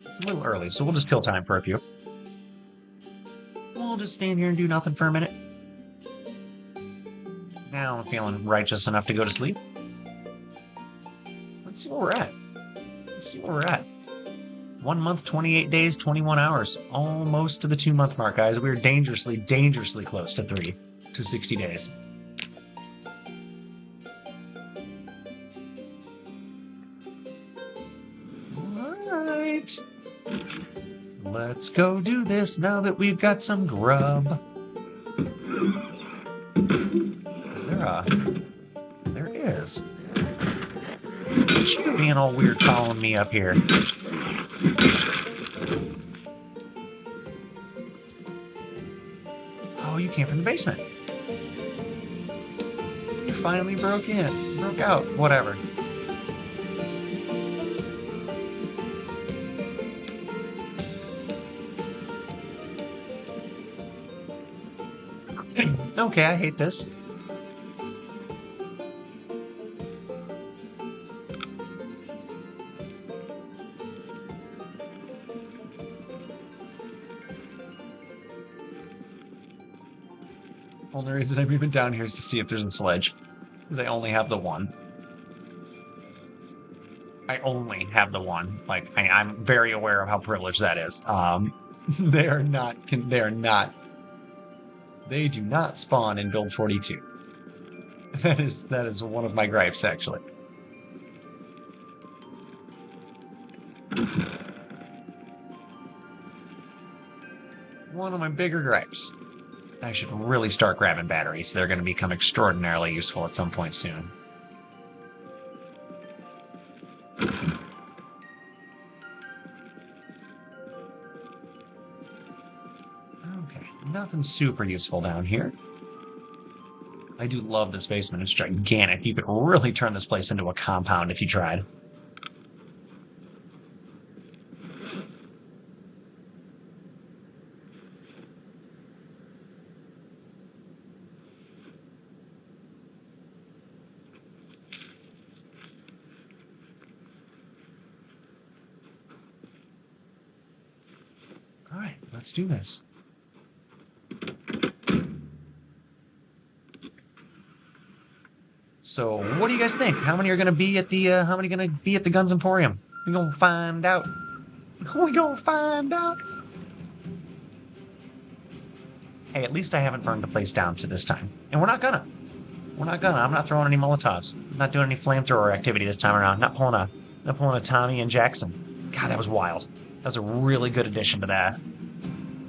It's a little early, so we'll just kill time for a few. We'll just stand here and do nothing for a minute. Now I'm feeling righteous enough to go to sleep. Let's see where we're at. Let's see where we're at. 1 month, 28 days, 21 hours. Almost to the 2-month mark, guys. We're dangerously, dangerously close to 60 days. Alright. Let's go do this now that we've got some grub. Is there a... There is. You're being all weird following me up here. Oh, you came from the basement. You finally broke out, whatever. Okay, I hate this. Only reason I'm even down here is to see if there's a sledge. Because I only have the one. I only have the one. Like, I'm very aware of how privileged that is. They are not... They do not spawn in build 42. That is one of my gripes, actually. One of my bigger gripes. I should really start grabbing batteries. They're going to become extraordinarily useful at some point soon. Okay, nothing super useful down here. I do love this basement. It's gigantic. You could really turn this place into a compound if you tried. All right, let's do this. So, what do you guys think? How many are going to be at the Guns Emporium? We're going to find out. We're going to find out. Hey, at least I haven't burned the place down to this time. And we're not gonna. I'm not throwing any Molotovs. I'm not doing any flamethrower activity this time around. Not pulling a Tommy and Jackson. God, that was wild. That was a really good addition to that.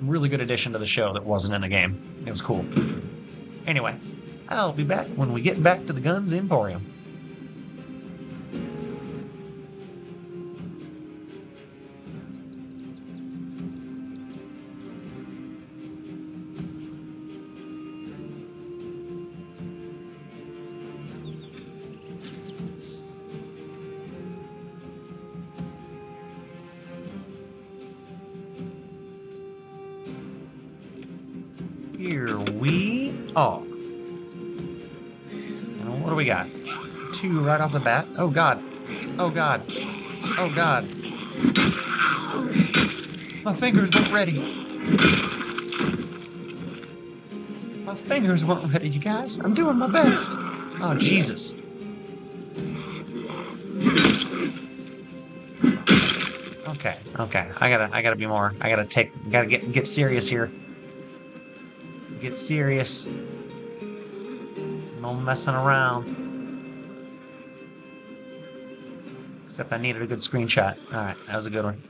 Really good addition to the show that wasn't in the game. It was cool. Anyway, I'll be back when we get back to the Guns Emporium. Here we are. And what do we got? 2 right off the bat. Oh god. Oh god. Oh god. My fingers weren't ready. My fingers weren't ready, you guys. I'm doing my best. Oh Jesus. Okay. I gotta be more. I gotta get serious here. Get serious. No messing around. Except I needed a good screenshot. Alright, that was a good one.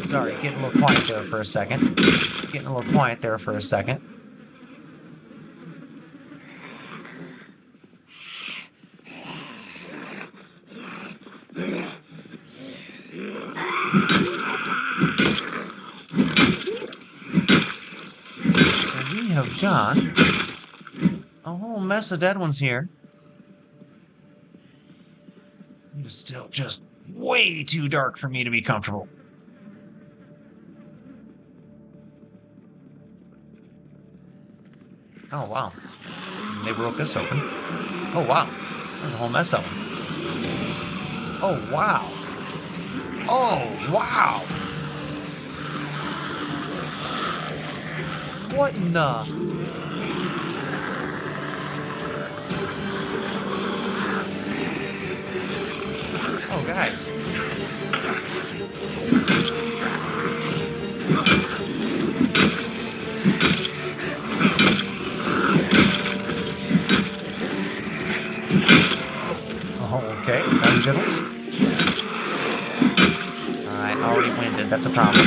Sorry, getting a little quiet there for a second. Getting a little quiet there for a second. So we have got a whole mess of dead ones here. It is still just way too dark for me to be comfortable. Oh, wow. They broke this open. Oh, wow. There's a whole mess of them. Oh, wow. Oh, wow. What in the... Oh, guys. Oh, okay. That was a good one. Alright, already winded. That's a problem.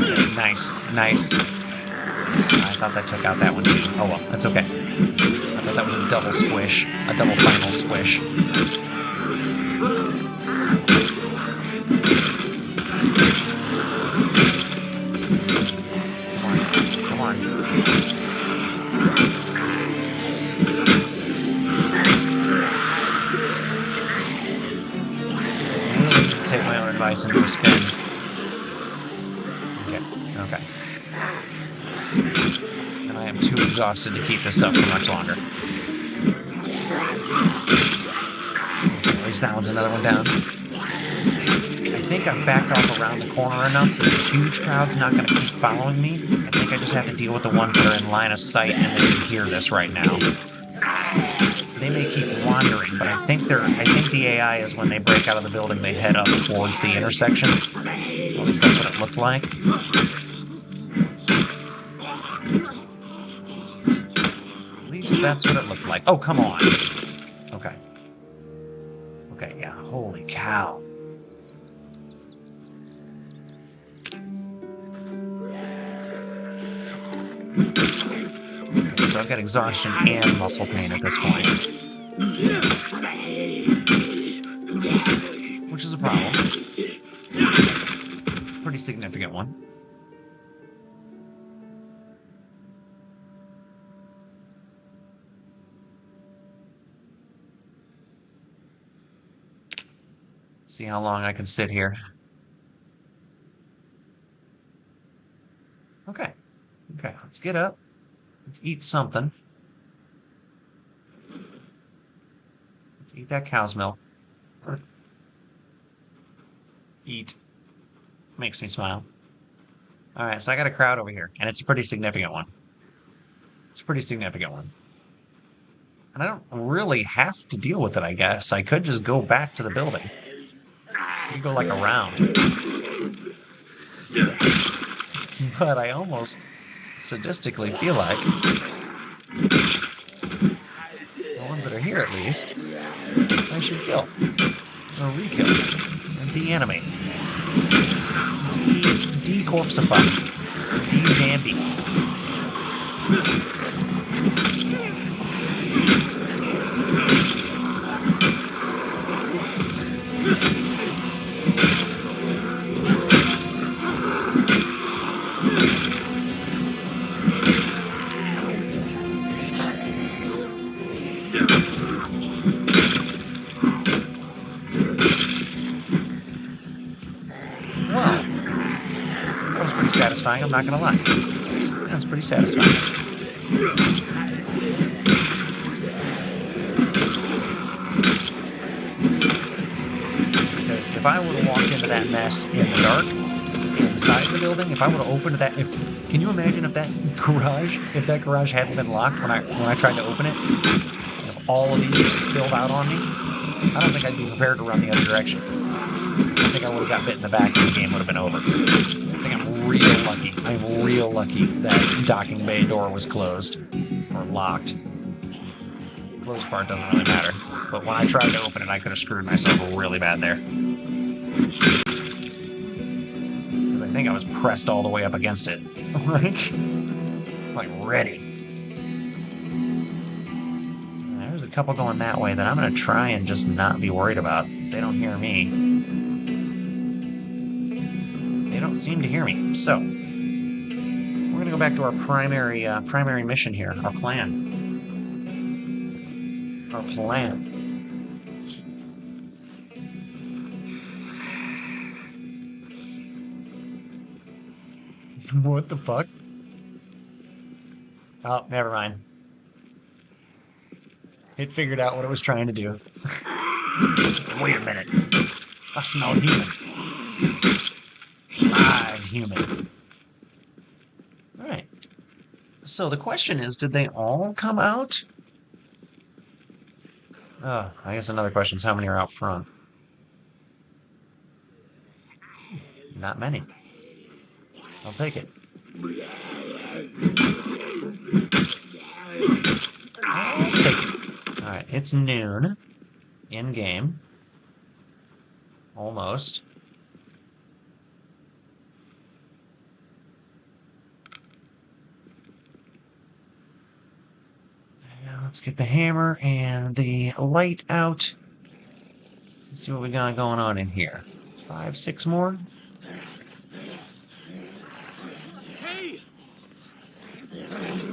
Okay, nice. Nice. I thought that took out that one too. Oh well, that's okay. I thought that was a double squish. A double final squish. Come on. Come on. I really need to take my own advice and do a spin. Okay. And I am too exhausted to keep this up for much longer. Okay, at least that one's another one down. I think I've backed off around the corner enough that the huge crowd's not going to keep following me. I think I just have to deal with the ones that are in line of sight and they can hear this right now. They may keep wandering, but I think the AI is when they break out of the building, they head up towards the intersection. At least that's what it looked like. At least that's what it looked like. Oh, come on. Okay. Okay, yeah. Holy cow. Okay, so I've got exhaustion and muscle pain at this point. Which is a problem. Pretty significant one. See how long I can sit here. Okay. Okay, let's get up. Let's eat something. Let's eat that cow's milk. Eat. Makes me smile. Alright, so I got a crowd over here, and it's a pretty significant one. It's a pretty significant one. And I don't really have to deal with it, I guess. I could just go back to the building. You go like around. But I almost sadistically feel like the ones that are here, at least, I should kill. Or re-kill. And de-animate. De-corpsify. De-zombie. Satisfying, I'm not gonna lie. That's pretty satisfying. Because if I would have walked into that mess in the dark, inside the building, if I would have opened that, can you imagine if that garage hadn't been locked when I tried to open it? If all of these just spilled out on me, I don't think I'd be prepared to run the other direction. I think I would have got bit in the back and the game would have been over. I think I'm real lucky. I'm real lucky that docking bay door was closed or locked. close part doesn't really matter. But when I tried to open it, I could have screwed myself really bad there. Because I think I was pressed all the way up against it. like ready. There's a couple going that way that I'm going to try and just not be worried about. They don't hear me. They don't seem to hear me. So, we're going to go back to our primary mission here, our plan. Our plan. What the fuck? Oh, never mind. It figured out what it was trying to do. Wait a minute. I smell human. Live human. Alright. So the question is, did they all come out? Oh, I guess another question is how many are out front? Not many. I'll take it. I'll take it. Alright, it's noon. In-game. Almost. Now let's get the hammer and the light out. Let's see what we got going on in here. 5, 6 more?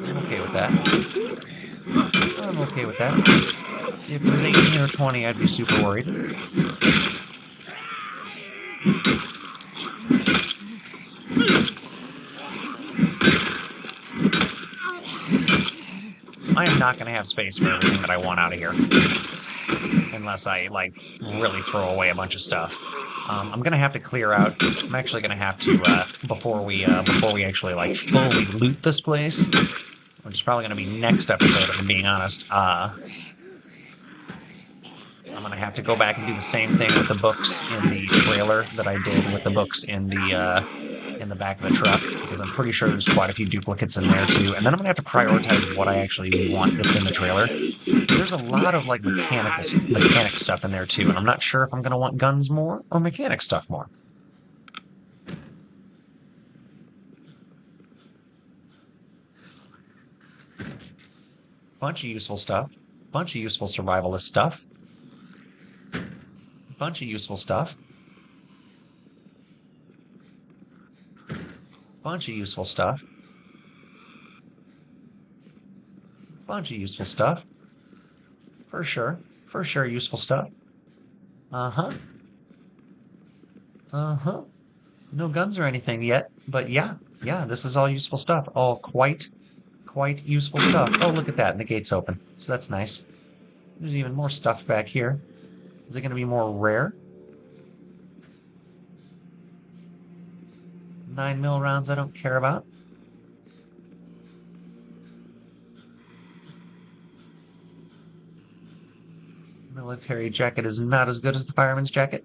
I'm okay with that. I'm okay with that. If it was 18 or 20, I'd be super worried. I am not going to have space for everything that I want out of here. Unless I, like, really throw away a bunch of stuff. I'm going to have to clear out. I'm actually going to have to, before we actually, like, fully loot this place, which is probably going to be next episode, if I'm being honest, I'm going to have to go back and do the same thing with the books in the trailer that I did with the books in the back of the truck, because I'm pretty sure there's quite a few duplicates in there too. And then I'm gonna have to prioritize what I actually want that's in the trailer. There's a lot of like mechanic stuff in there too, and I'm not sure if I'm gonna want guns more or mechanic stuff more. Bunch of useful stuff. Bunch of useful survivalist stuff. Bunch of useful stuff. Bunch of useful stuff. Bunch of useful stuff. For sure. For sure, useful stuff. Uh-huh. Uh-huh. No guns or anything yet, but yeah. Yeah, this is all useful stuff. All quite useful stuff. Oh, look at that. And the gate's open. So that's nice. There's even more stuff back here. Is it going to be more rare? 9mm rounds I don't care about. Military jacket is not as good as the fireman's jacket.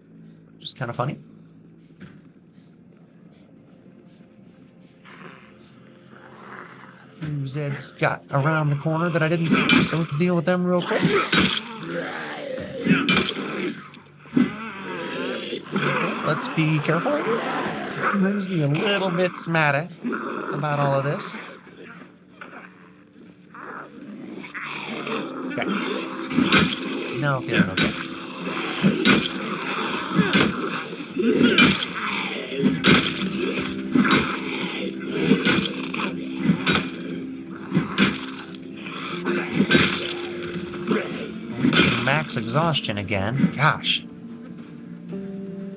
Which is kind of funny. Zed's got around the corner that I didn't see, so let's deal with them real quick. Okay, let's be careful. Let's be a little bit smarter about all of this. Okay. No, feeling okay. Max exhaustion again. Gosh.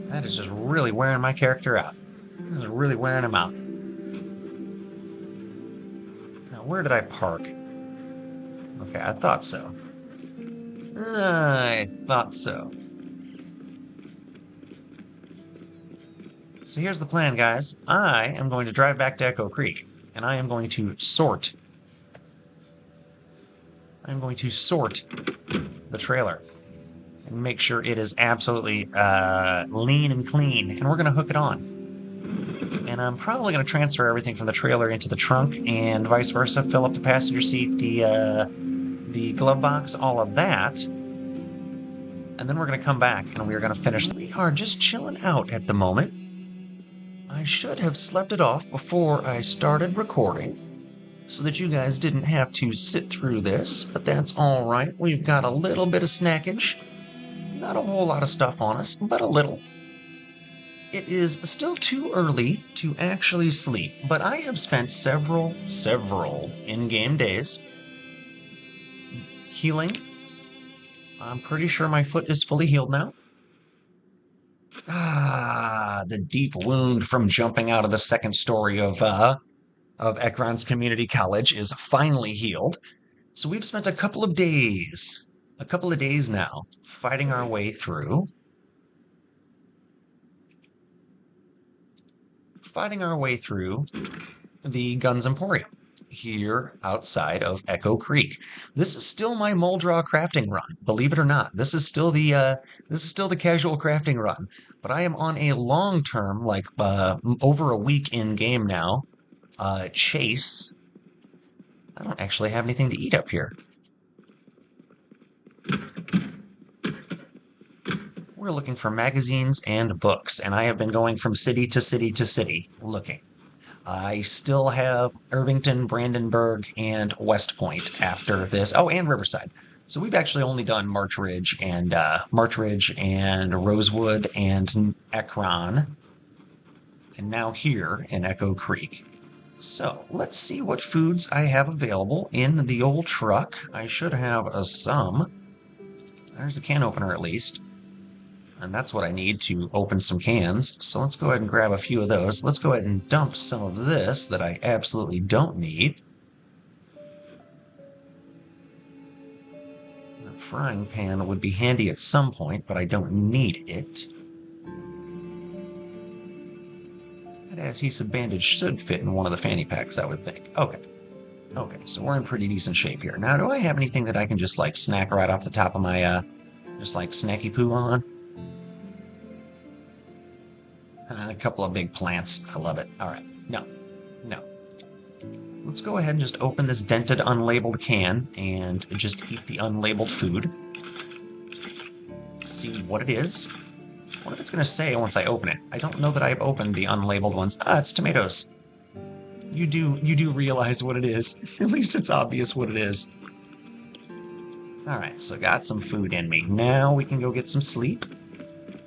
That is just really wearing my character out. That is really wearing him out. Now, where did I park? Okay, I thought so. I thought so. So here's the plan, guys. I am going to drive back to Echo Creek, and I am going to sort. I'm going to sort the trailer and make sure it is absolutely lean and clean, and we're going to hook it on. And I'm probably going to transfer everything from the trailer into the trunk, and vice versa. Fill up the passenger seat, the the glove box, all of that. And then we're going to come back and we are going to finish. We are just chilling out at the moment. I should have slept it off before I started recording so that you guys didn't have to sit through this, but that's all right. We've got a little bit of snackage. Not a whole lot of stuff on us, but a little. It is still too early to actually sleep, but I have spent several in-game days healing. I'm pretty sure my foot is fully healed now. The deep wound from jumping out of the second story of Ekron's Community College is finally healed. So we've spent a couple of days now, fighting our way through the Guns Emporium here outside of Echo Creek. This is still my Moldraw crafting run, believe it or not. This is still the casual crafting run, but I am on a long-term, like over a week in game now, chase. I don't actually have anything to eat up here. We're looking for magazines and books, and I have been going from city to city to city looking. I still have Irvington, Brandenburg, and West Point after this. Oh, and Riverside. So we've actually only done March Ridge and Rosewood and Ekron, and now here in Echo Creek. So let's see what foods I have available in the old truck. I should have some. There's a can opener at least. And that's what I need to open some cans. So let's go ahead and grab a few of those. Let's go ahead and dump some of this that I absolutely don't need. A frying pan would be handy at some point, but I don't need it. That adhesive bandage should fit in one of the fanny packs, I would think. Okay. Okay, so we're in pretty decent shape here. Now, do I have anything that I can just, like, snack right off the top of my, just, like, snacky poo on? A couple of big plants. I love it. All right. No. Let's go ahead and just open this dented, unlabeled can and just eat the unlabeled food. See what it is. What if it's going to say once I open it? I don't know that I've opened the unlabeled ones. It's tomatoes. You do realize what it is. At least it's obvious what it is. All right, so got some food in me. Now we can go get some sleep.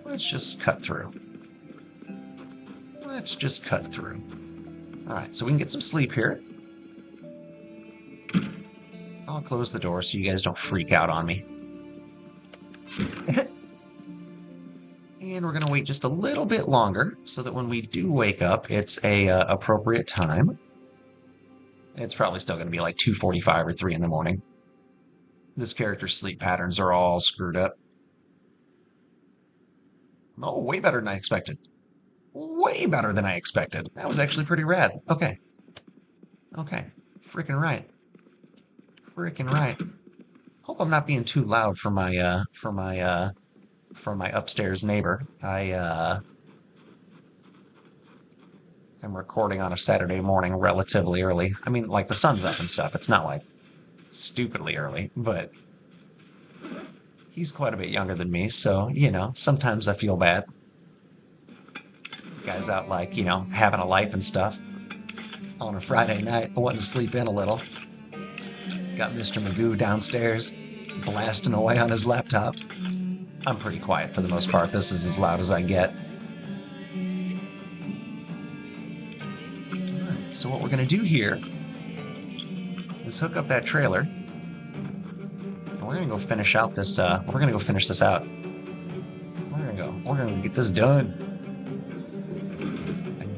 Let's just cut through. All right, so we can get some sleep here. I'll close the door so you guys don't freak out on me. And we're going to wait just a little bit longer so that when we do wake up, it's a appropriate time. It's probably still going to be like 2:45 or 3 in the morning. This character's sleep patterns are all screwed up. Oh, way better than I expected. Way better than I expected. That was actually pretty rad. Okay. Freaking right. Hope I'm not being too loud for my upstairs neighbor. I'm recording on a Saturday morning relatively early. I mean, like, the sun's up and stuff. It's not like stupidly early, but he's quite a bit younger than me, so, you know, sometimes I feel bad. Guys out, like, you know, having a life and stuff on a Friday night, wanting to sleep in a little. Got Mr. Magoo downstairs blasting away on his laptop. I'm pretty quiet for the most part. This is as loud as I get. Alright, so what we're going to do here is hook up that trailer. And we're going to go finish out this, we're going to go finish this out. We're going to get this done.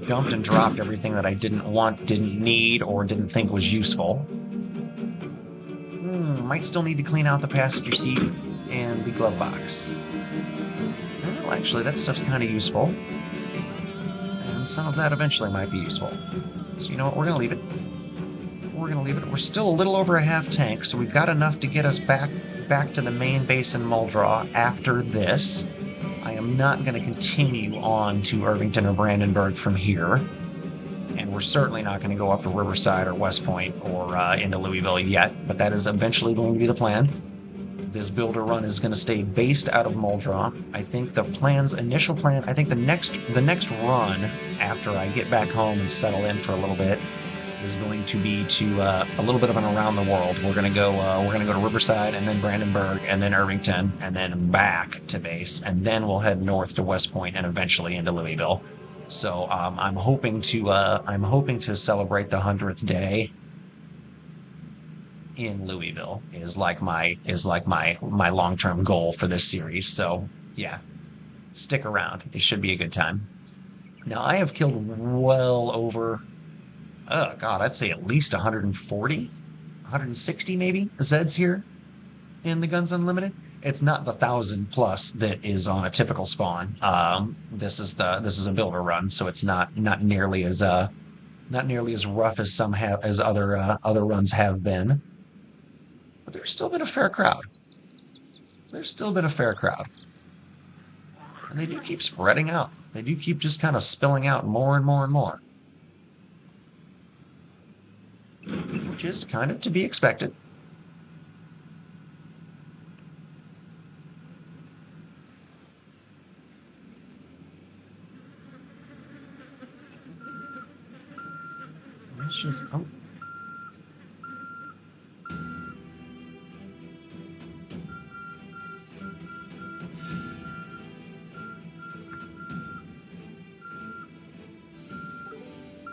Dumped and dropped everything that I didn't want, didn't need, or didn't think was useful. Might still need to clean out the passenger seat and the glove box. Well, actually, that stuff's kind of useful. And some of that eventually might be useful. So you know what, we're going to leave it. We're still a little over a half tank, so we've got enough to get us back to the main base in Moldraw after this. I am not going to continue on to Irvington or Brandenburg from here. And we're certainly not going to go up to Riverside or West Point or into Louisville yet, but that is eventually going to be the plan. This builder run is going to stay based out of Muldraw. I think the initial plan, I think the next run after I get back home and settle in for a little bit is going to be to a little bit of an around the world. We're gonna go to Riverside and then Brandenburg and then Irvington and then back to base, and then we'll head north to West Point and eventually into Louisville. So I'm hoping to celebrate the 100th day in Louisville is like my long-term goal for this series. So yeah, stick around. It should be a good time. Now I have killed well over, oh God, I'd say at least 140, 160 maybe Zeds here in the Guns Unlimited. It's not the 1,000 plus that is on a typical spawn. This is a builder run, so it's not nearly as rough as some have as other runs have been. But there's still been a fair crowd. There's still been a fair crowd. And they do keep spreading out. They do keep just kind of spilling out more and more and more. Which is kind of to be expected. It's just, oh.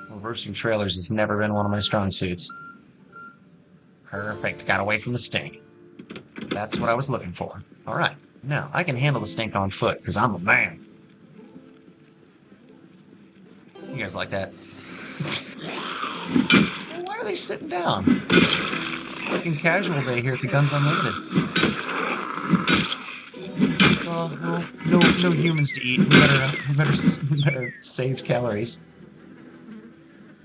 Reversing trailers has never been one of my strong suits. Perfect. Got away from the stink. That's what I was looking for. All right. Now, I can handle the stink on foot because I'm a man. You guys like that? Why are they sitting down? Looking casual day here at the Guns Unlimited. Well, no humans to eat. We better save calories.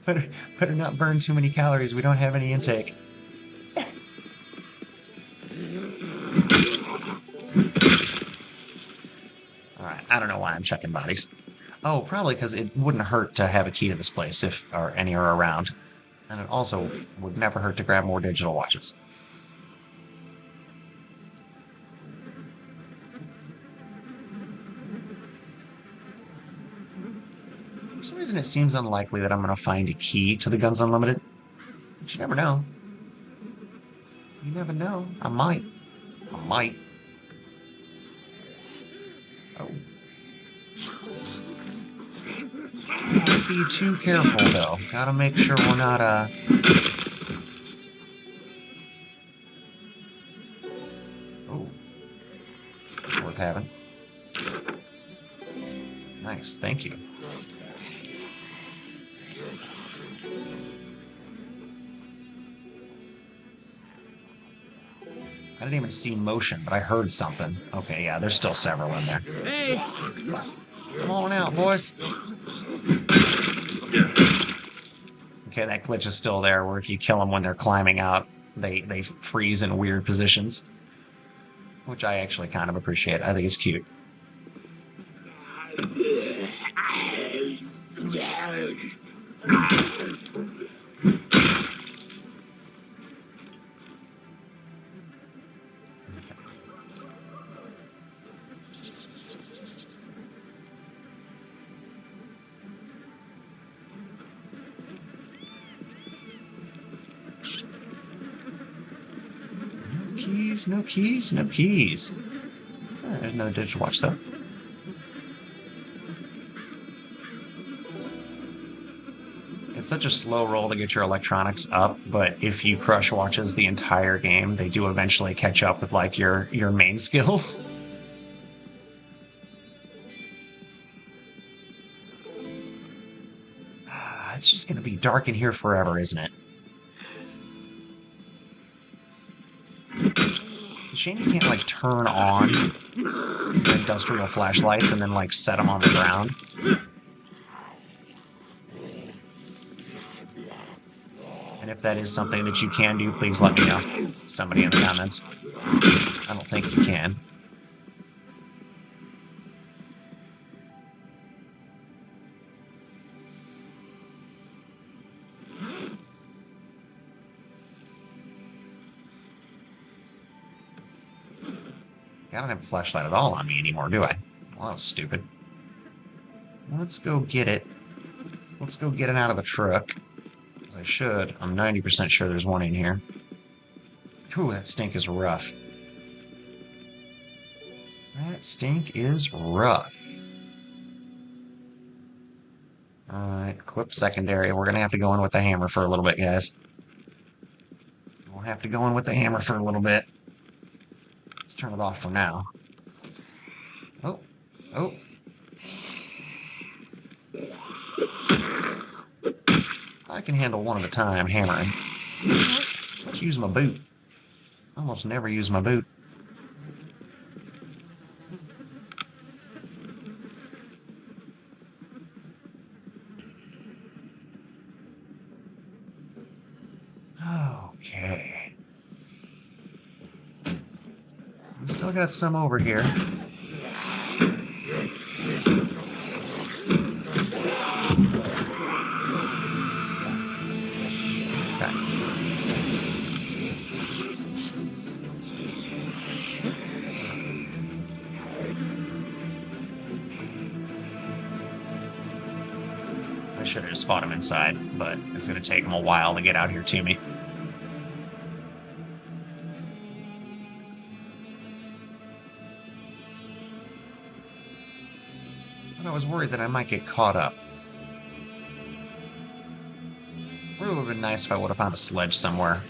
Better not burn too many calories. We don't have any intake. Alright, I don't know why I'm checking bodies. Oh, probably because it wouldn't hurt to have a key to this place if any are around. And it also would never hurt to grab more digital watches. For some reason, it seems unlikely that I'm going to find a key to the Guns Unlimited. But you never know. You never know. I might. Oh. Don't be too careful, though. Gotta make sure we're not, Oh. That's worth having. Nice, thank you. I didn't even see motion, but I heard something. Okay, yeah, there's still several in there. Hey! Come on out, boys. Okay, that glitch is still there, where if you kill them when they're climbing out, they freeze in weird positions. Which I actually kind of appreciate. I think it's cute. No keys. There's no digital watch, though. It's such a slow roll to get your electronics up, but if you crush watches the entire game, they do eventually catch up with, like, your main skills. It's just gonna be dark in here forever, isn't it? Shame you can't, like, turn on the industrial flashlights and then, like, set them on the ground. And if that is something that you can do, please let me know. Somebody in the comments. I don't think you can. I don't have a flashlight at all on me anymore, do I? Well, that was stupid. Let's go get it. Let's go get it out of the truck. As I should. I'm 90% sure there's one in here. Whew, that stink is rough. That stink is rough. Alright, equip secondary. We're gonna have to go in with the hammer for a little bit, guys. We'll have to go in with the hammer for a little bit. Let's turn it off for now. Oh. Oh. I can handle one at a time, hammering. Let's use my boot. I almost never use my boot. Okay. We still got some over here. I should have just fought him inside, but it's going to take him a while to get out here to me. But I was worried that I might get caught up. It would have been nice if I would have found a sledge somewhere,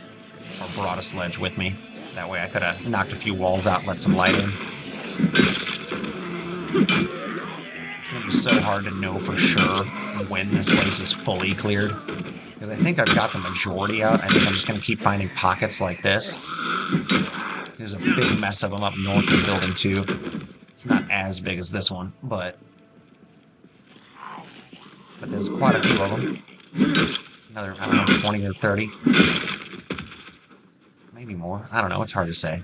or brought a sledge with me. That way I could have knocked a few walls out and let some light in. It's going to be so hard to know for sure when this place is fully cleared. Because I think I've got the majority out. I think I'm just going to keep finding pockets like this. There's a big mess of them up north of Building 2. It's not as big as this one, but there's quite a few of them. Another, I don't know, 20 or 30. Maybe more. I don't know. It's hard to say.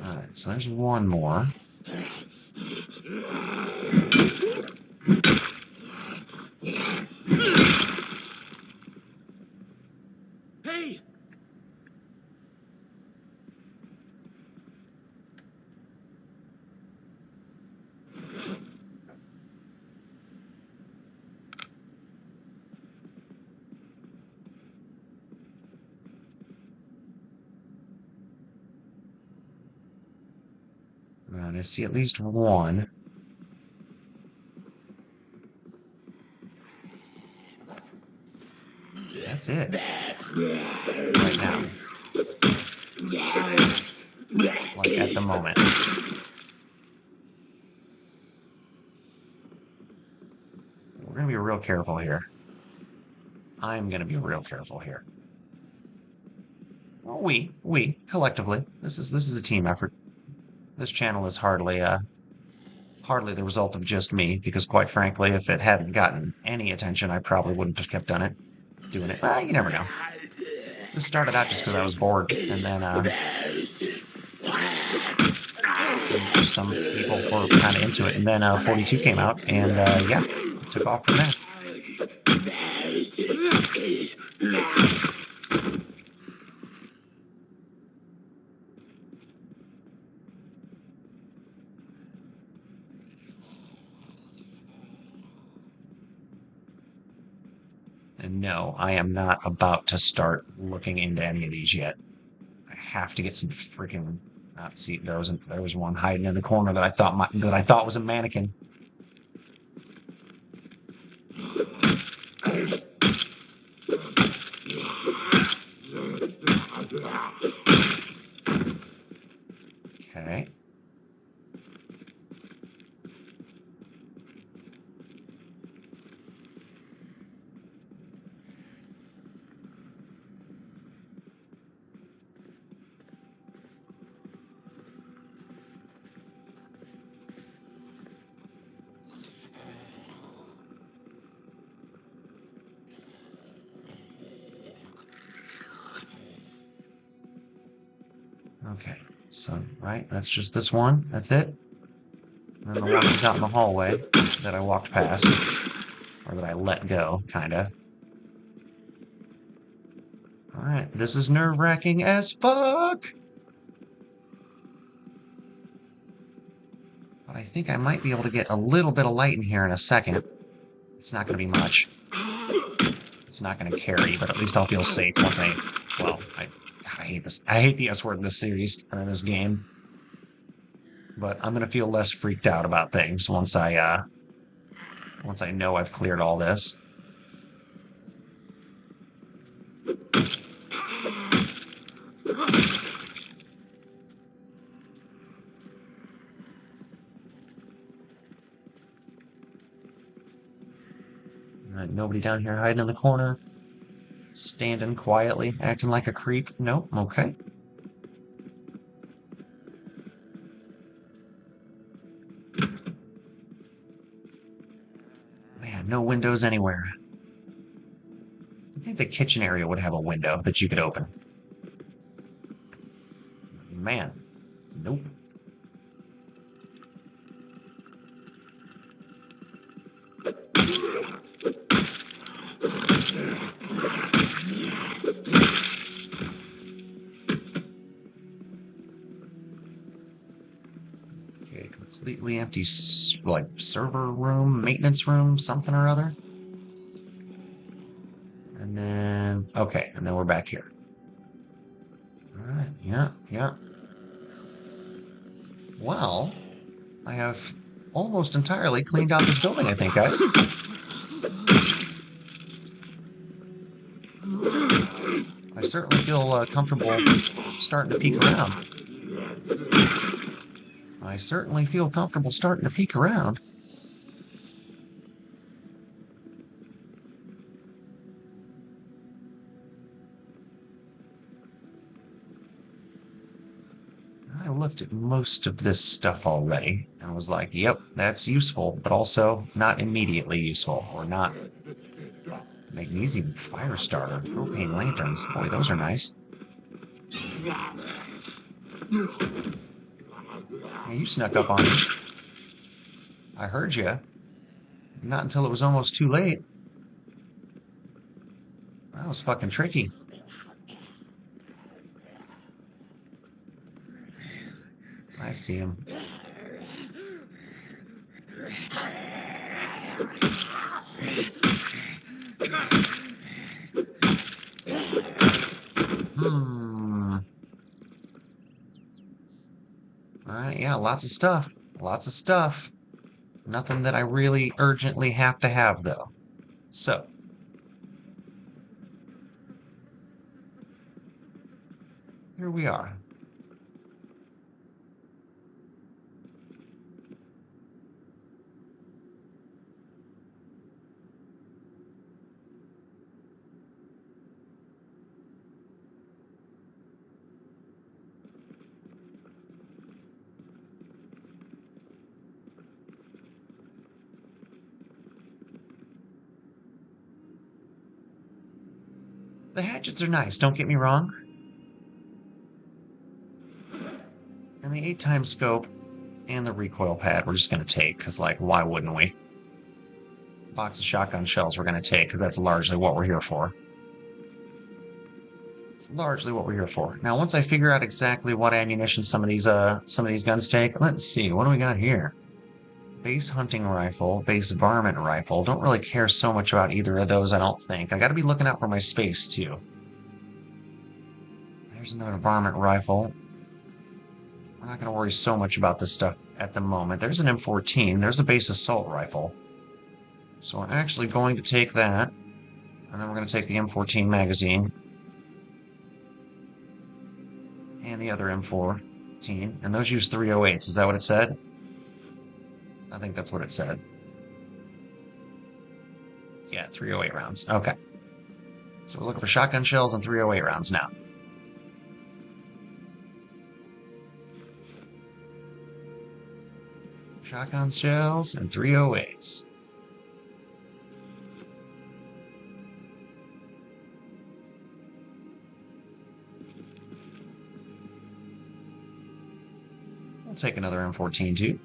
Alright, so there's one more. Hey! Right, I see at least one. That's it. Right now. Like at the moment. We're gonna be real careful here. I'm gonna be real careful here. Well, we collectively. This is a team effort. This channel is hardly the result of just me, because quite frankly, if it hadn't gotten any attention, I probably wouldn't have kept doing it. Well, you never know. This started out just because I was bored, and then some people were kind of into it, and then 42 came out, and yeah, took off from there. And no, I am not about to start looking into any of these yet. I have to get some freaking. See, there was one hiding in the corner that I thought was a mannequin. Okay. Okay, so, right, that's just this one. That's it. And then the one that's out in the hallway that I walked past, or that I let go, kinda. Alright, this is nerve-wracking as fuck! But I think I might be able to get a little bit of light in here in a second. It's not gonna be much. It's not gonna carry, but at least I'll feel safe once God, I hate this. I hate the S word in this series, or in this game. But I'm gonna feel less freaked out about things once I know I've cleared all this. Nobody down here hiding in the corner. Standing quietly, acting like a creep. Nope, okay. Man, no windows anywhere. I think the kitchen area would have a window that you could open. Man, nope. Okay, completely empty, like, server room, maintenance room, something or other. And then, okay, and then we're back here. Alright, yeah, yeah. Well, I have almost entirely cleaned out this building, I think, guys. I certainly feel comfortable starting to peek around. I certainly feel comfortable starting to peek around. I looked at most of this stuff already and was like, yep, that's useful, but also not immediately useful, or not. Magnesium fire starter, propane lanterns. Boy, those are nice. Yeah, you snuck up on me. I heard you. Not until it was almost too late. That was fucking tricky. I see him. Alright, yeah, lots of stuff. Lots of stuff. Nothing that I really urgently have to have, though. So. Here we are. The hatchets are nice, don't get me wrong. And the 8x scope and the recoil pad we're just going to take, because, like, why wouldn't we? Box of shotgun shells we're going to take, because that's largely what we're here for. It's largely what we're here for. Now, once I figure out exactly what ammunition some of these guns take, let's see, what do we got here? Base hunting rifle, base varmint rifle. Don't really care so much about either of those, I don't think. I gotta be looking out for my space, too. There's another varmint rifle. We're not gonna worry so much about this stuff at the moment. There's an M14. There's a base assault rifle. So we're actually going to take that. And then we're going to take the M14 magazine. And the other M14. And those use 308s. Is that what it said? I think that's what it said. Yeah, 308 rounds. Okay. So we're looking for shotgun shells and 308 rounds now. Shotgun shells and 308s. We'll take another M14 too.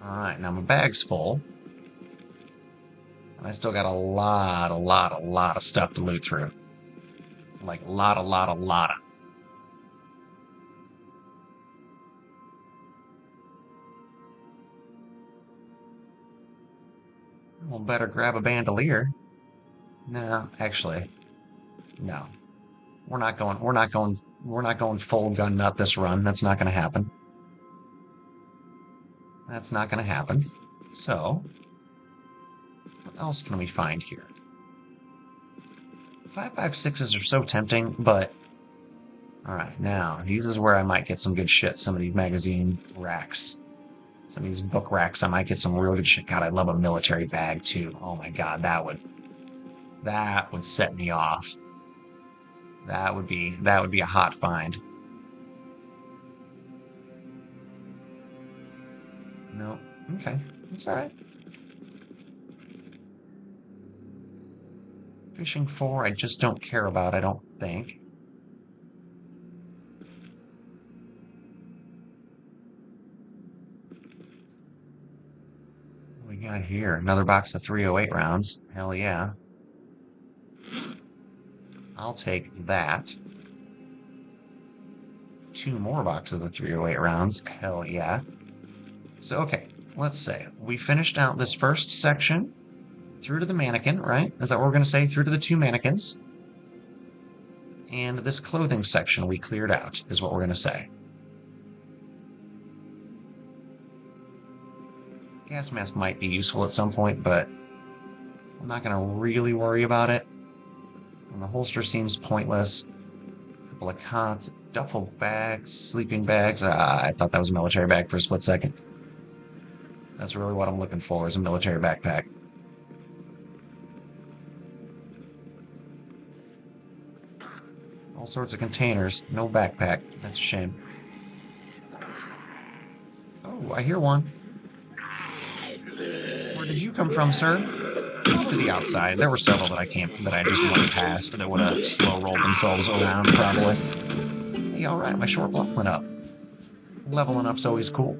Alright, now my bag's full. And I still got a lot of stuff to loot through. Like, a lot of. Well, better grab a bandolier. No, actually, no. We're not going full gun nut this run. That's not gonna happen. That's not gonna happen. So, what else can we find here? 5.56s are so tempting, but alright, now, this is where I might get some good shit, some of these magazine racks. Some of these book racks, I might get some real good shit. God, I love a military bag too. Oh my god, that would set me off. That would be a hot find. No. Okay. That's alright. Fishing 4, I just don't care about, I don't think. What we got here? Another box of 308 rounds. Hell yeah. I'll take that. 2 more boxes of 308 rounds. Hell yeah. So, okay, let's say we finished out this first section through to the mannequin, right? Is that what we're going to say? Through to the 2 mannequins. And this clothing section we cleared out, is what we're going to say. Gas mask might be useful at some point, but I'm not going to really worry about it. And the holster seems pointless. A couple of cots, duffel bags, sleeping bags. I thought that was a military bag for a split second. That's really what I'm looking for, is a military backpack. All sorts of containers, no backpack. That's a shame. Oh, I hear one. Where did you come from, sir? To the outside. There were several that I just went past that would have slow rolled themselves around, probably. Hey, alright, my short block went up. Leveling up's always cool.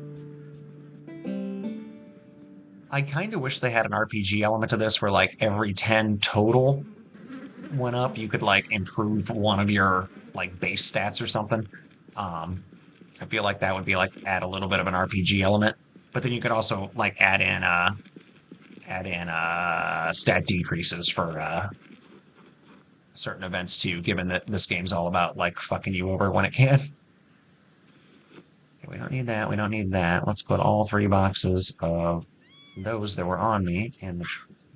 I kind of wish they had an RPG element to this where, like, every 10 total went up, you could, like, improve one of your, like, base stats or something. I feel like that would be, like, add a little bit of an RPG element. But then you could also, like, add in stat decreases for certain events too, given that this game's all about like fucking you over when it can. Okay, we don't need that. We don't need that. Let's put all 3 boxes of those that were on me in the.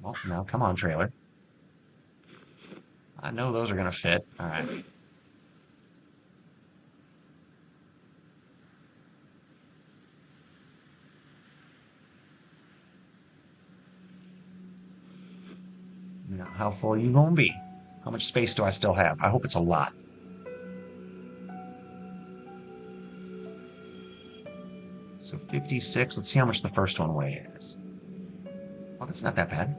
Well, now come on, trailer. I know those are gonna fit. All right. Now, how full are you gonna be? How much space do I still have? I hope it's a lot. So 56. Let's see how much the first one weighs. Well, that's not that bad.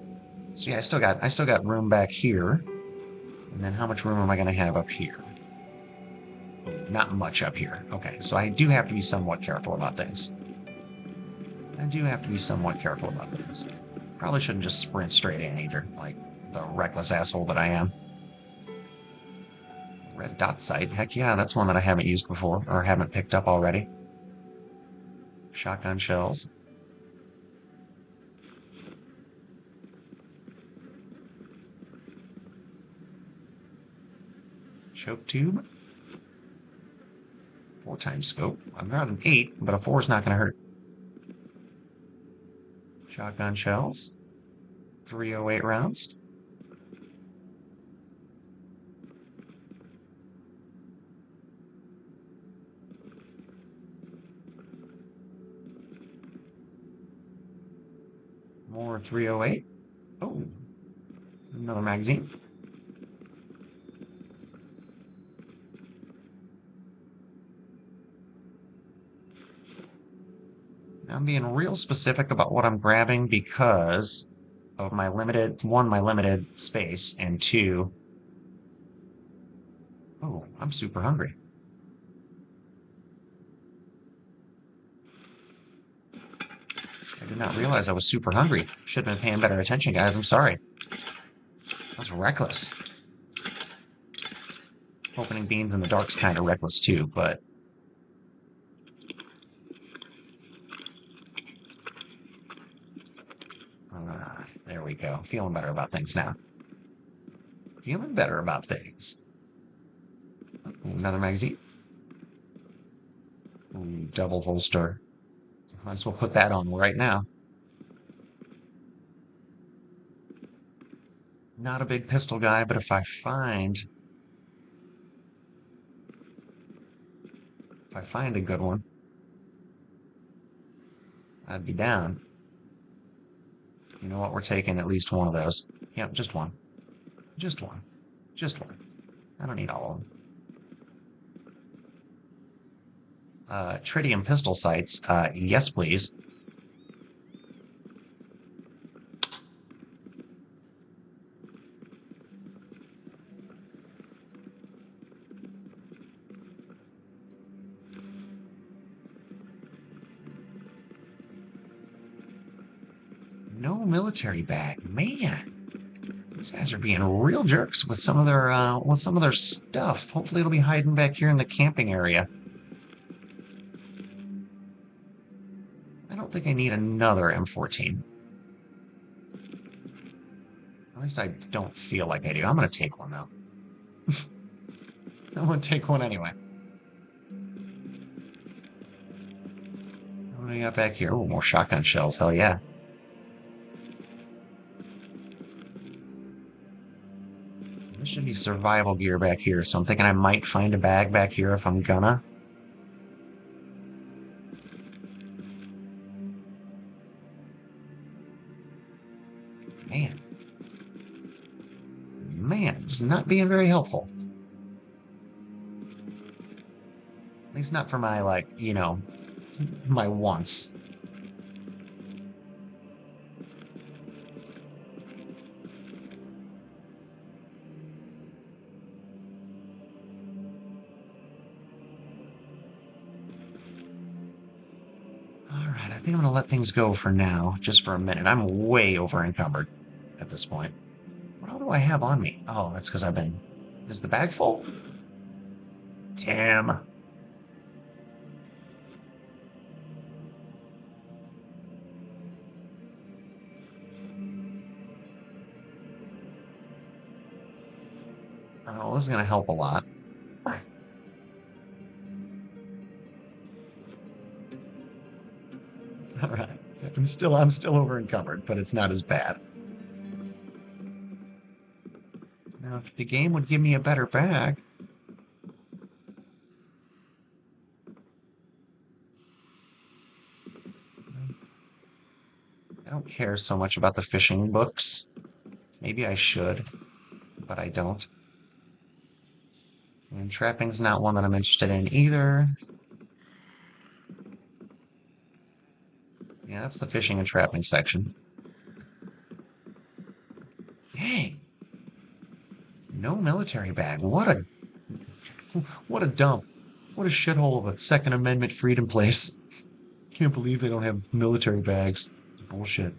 So yeah, I still got room back here. And then how much room am I gonna have up here? Not much up here. Okay, so I do have to be somewhat careful about things. I do have to be somewhat careful about things. Probably shouldn't just sprint straight in either, like the reckless asshole that I am. Red dot sight. Heck yeah, that's one that I haven't used before, or haven't picked up already. Shotgun shells. Choke tube. 4 times scope. I've got an 8, but a 4 is not going to hurt. Shotgun shells. 308 rounds. More 308. Oh, another magazine. I'm being real specific about what I'm grabbing because of my limited, 1, my limited space, and 2, oh, I'm super hungry. I did not realize I was super hungry. Should have been paying better attention, guys. I'm sorry. That was reckless. Opening beans in the dark's kind of reckless too, but... there we go. Feeling better about things now. Feeling better about things. Another magazine. Ooh, double holster. Might as well put that on right now. Not a big pistol guy, but if I find a good one, I'd be down. You know what? We're taking at least one of those. Yep, just one. Just one. Just one. I don't need all of them. Tritium pistol sights. Yes, please. No military bag. Man, these guys are being real jerks with some of their stuff. Hopefully it'll be hiding back here in the camping area. I don't think I need another M14. At least I don't feel like I do. I'm gonna take one though. I'm gonna take one anyway. What do we got back here? Oh, more shotgun shells. Hell yeah. There should be survival gear back here, so I'm thinking I might find a bag back here if I'm gonna. Man, just not being very helpful. At least not for my, like, you know, my wants. Alright, I think I'm gonna let things go for now, just for a minute. I'm way over encumbered at this point. What all do I have on me? Oh, that's because I've been... Is the bag full? Damn. Oh, this is gonna help a lot. Alright. I'm still over encumbered, but it's not as bad. Now, if the game would give me a better bag... I don't care so much about the fishing books. Maybe I should, but I don't. And trapping's not one that I'm interested in either. Yeah, that's the fishing and trapping section. Dang. No military bag. What a dump. What a shithole of a Second Amendment freedom place. Can't believe they don't have military bags. Bullshit.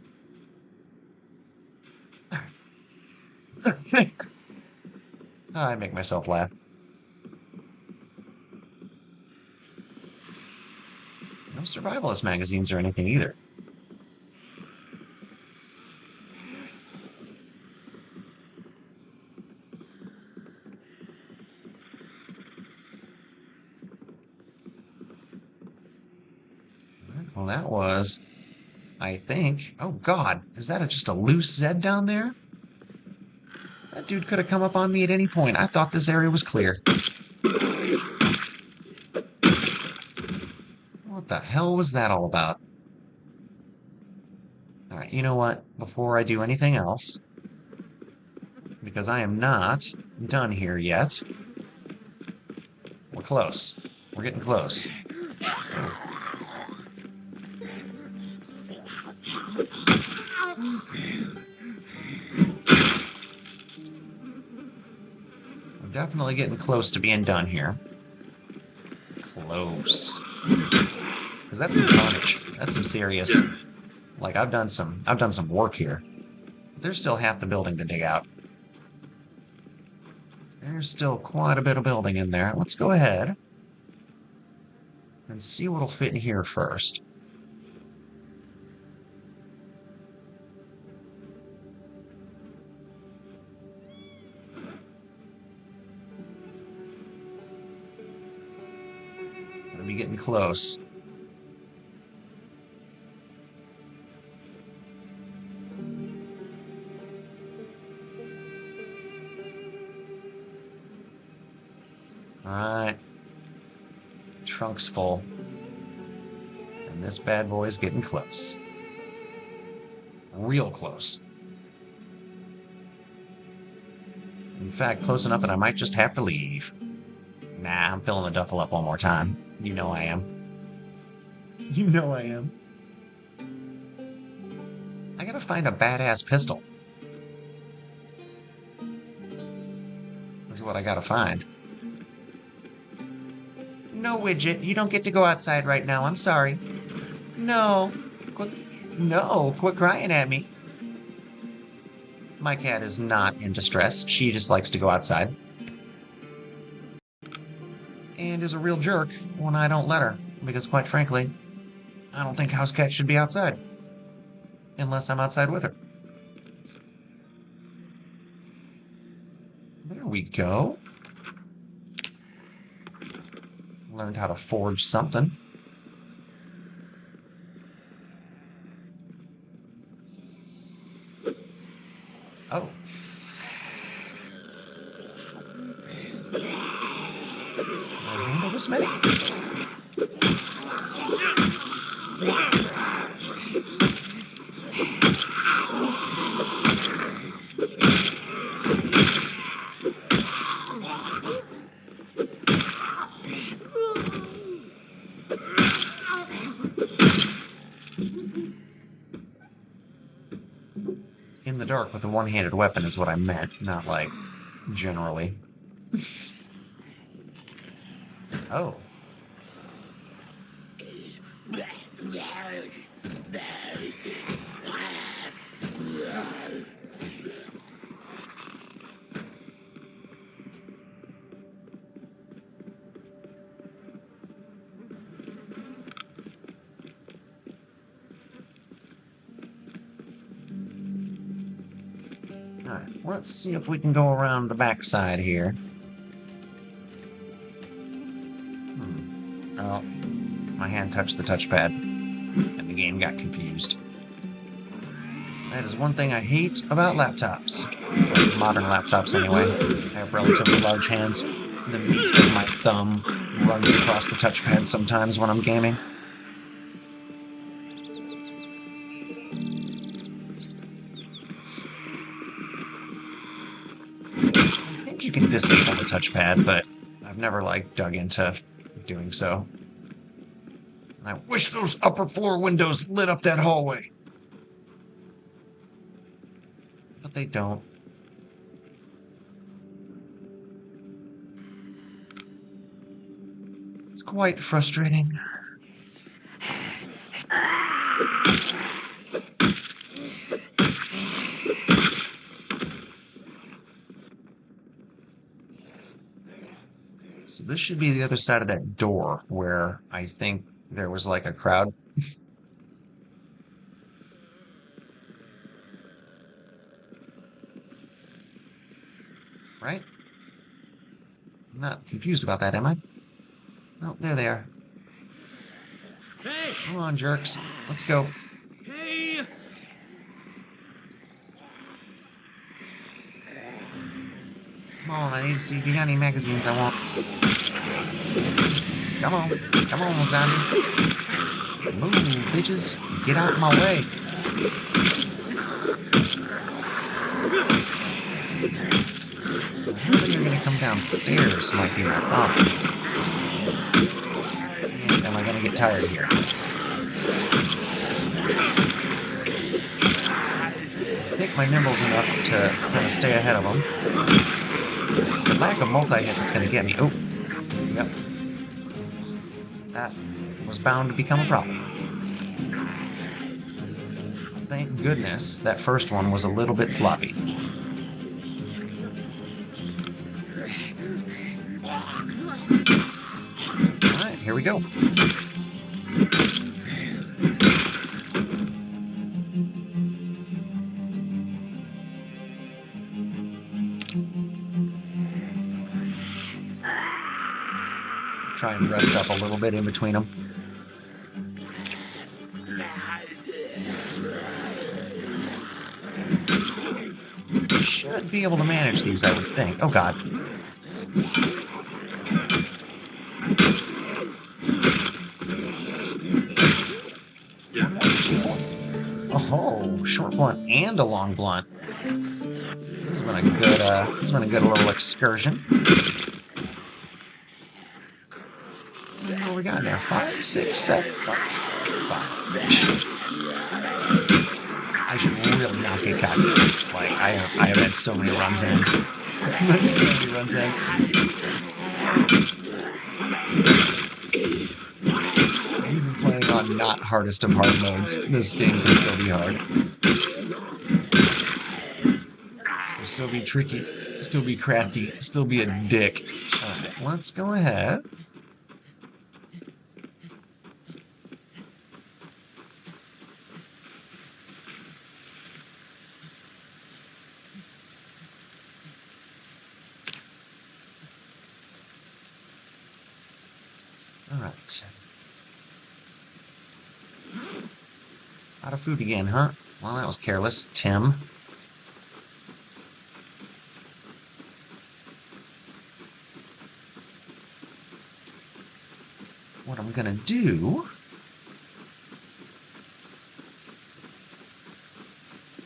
I make myself laugh. No survivalist magazines or anything either. Well, that was, I think... Oh, God. Is that just a loose Zed down there? That dude could have come up on me at any point. I thought this area was clear. What the hell was that all about? Alright, you know what? Before I do anything else, because I am not done here yet. We're close. We're getting close. We're definitely getting close to being done here. Close. Because that's some carnage. That's some serious Like I've done some work here. There's still half the building to dig out. There's still quite a bit of building in there. Let's go ahead and see what'll fit in here first. Gonna be getting close. Alright. Trunk's full. And this bad boy's getting close. Real close. In fact, close enough that I might just have to leave. Nah, I'm filling the duffel up one more time. You know I am. You know I am. I gotta find a badass pistol. That's what I gotta find. No, Widget, you don't get to go outside right now. I'm sorry. No. Quit crying at me. My cat is not in distress. She just likes to go outside. And is a real jerk when I don't let her. Because quite frankly, I don't think house cats should be outside. Unless I'm outside with her. There we go. Learned how to forge something. Oh. Can I handle this many? In the dark with a one-handed weapon is what I meant, not like generally. Oh. Alright, let's see if we can go around the backside here. Oh, my hand touched the touchpad, and the game got confused. That is one thing I hate about laptops. Modern laptops, anyway. I have relatively large hands. The meat of my thumb runs across the touchpad sometimes when I'm gaming. I think you can disable the touchpad, but I've never, dug into doing so. And I wish those upper floor windows lit up that hallway. But they don't. It's quite frustrating. So this should be the other side of that door where I think there was a crowd. Right? I'm not confused about that, am I? Oh, there they are. Hey! Come on, jerks. Let's go. Hey! Come on, I need to see if you got any magazines I want. Come on. Come on, zombies. Move, bitches. Get out of my way. How many are going to come downstairs might be my problem. And am I going to get tired here? I think my nimble's enough to kind of stay ahead of them. It's the lack of multi-hit that's going to get me. Oh, yep. That was bound to become a problem. Thank goodness that first one was a little bit sloppy. All right, here we go. Try and rest up a little bit in between them. Should be able to manage these, I would think. Oh, God. Oh, short blunt and a long blunt. This has been a good little excursion. What do we got there? 5, 6, 7, 5. I should really not get caught. Like, I have had so many runs in. So many runs in. Even playing on not hardest of hard modes, this game can still be hard. It'll still be tricky, still be crafty, still be a dick. Alright, let's go ahead. Alright. Out of food again, huh? Well, that was careless, Tim. What I'm gonna do...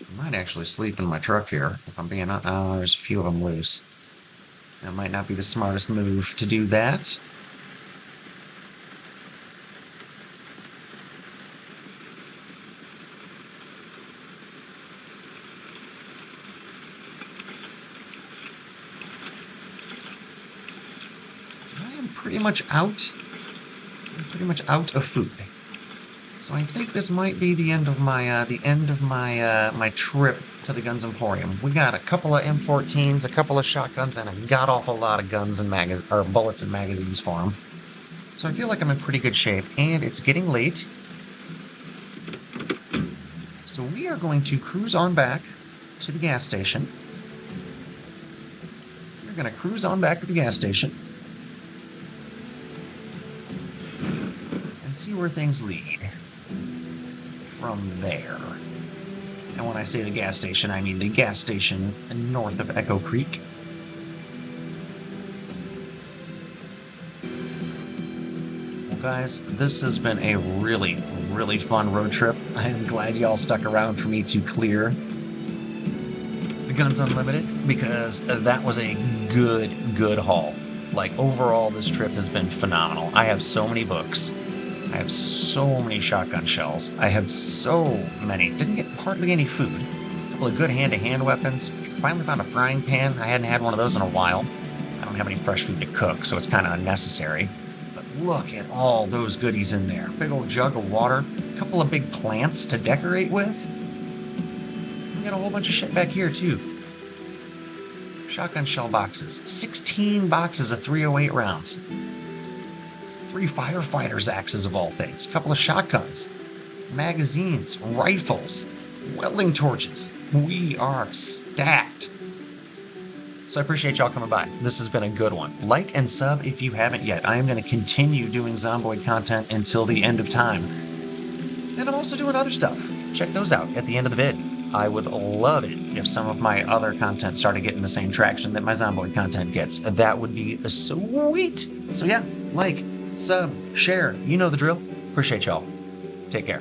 I might actually sleep in my truck here, if I'm being honest. Oh, there's a few of them loose. That might not be the smartest move to do that. Pretty much out of food. So I think this might be the end of my my trip to the Guns Emporium. We got a couple of M14s, a couple of shotguns, and a god awful lot of guns and bullets and magazines for them. So I feel like I'm in pretty good shape, and it's getting late. So we are going to cruise on back to the gas station. We're going to cruise on back to the gas station. See where things lead from there. And when I say the gas station, I mean the gas station north of Echo Creek. Well, guys, this has been a really, really fun road trip. I am glad y'all stuck around for me to clear the Guns Unlimited, because that was a good haul. Like, overall, this trip has been phenomenal. I have so many books. I have so many shotgun shells. I have so many. Didn't get hardly any food. A couple of good hand-to-hand weapons. Finally found a frying pan. I hadn't had one of those in a while. I don't have any fresh food to cook, so it's kind of unnecessary. But look at all those goodies in there. Big old jug of water. A couple of big plants to decorate with. We got a whole bunch of shit back here, too. Shotgun shell boxes. 16 boxes of 308 rounds. 3 firefighters' axes of all things, a couple of shotguns, magazines, rifles, welding torches. We are stacked. So I appreciate y'all coming by. This has been a good one. Like and sub if you haven't yet. I am going to continue doing Zomboid content until the end of time. And I'm also doing other stuff. Check those out at the end of the vid. I would love it if some of my other content started getting the same traction that my Zomboid content gets. That would be sweet. So yeah, like, sub, share, you know the drill. Appreciate y'all. Take care.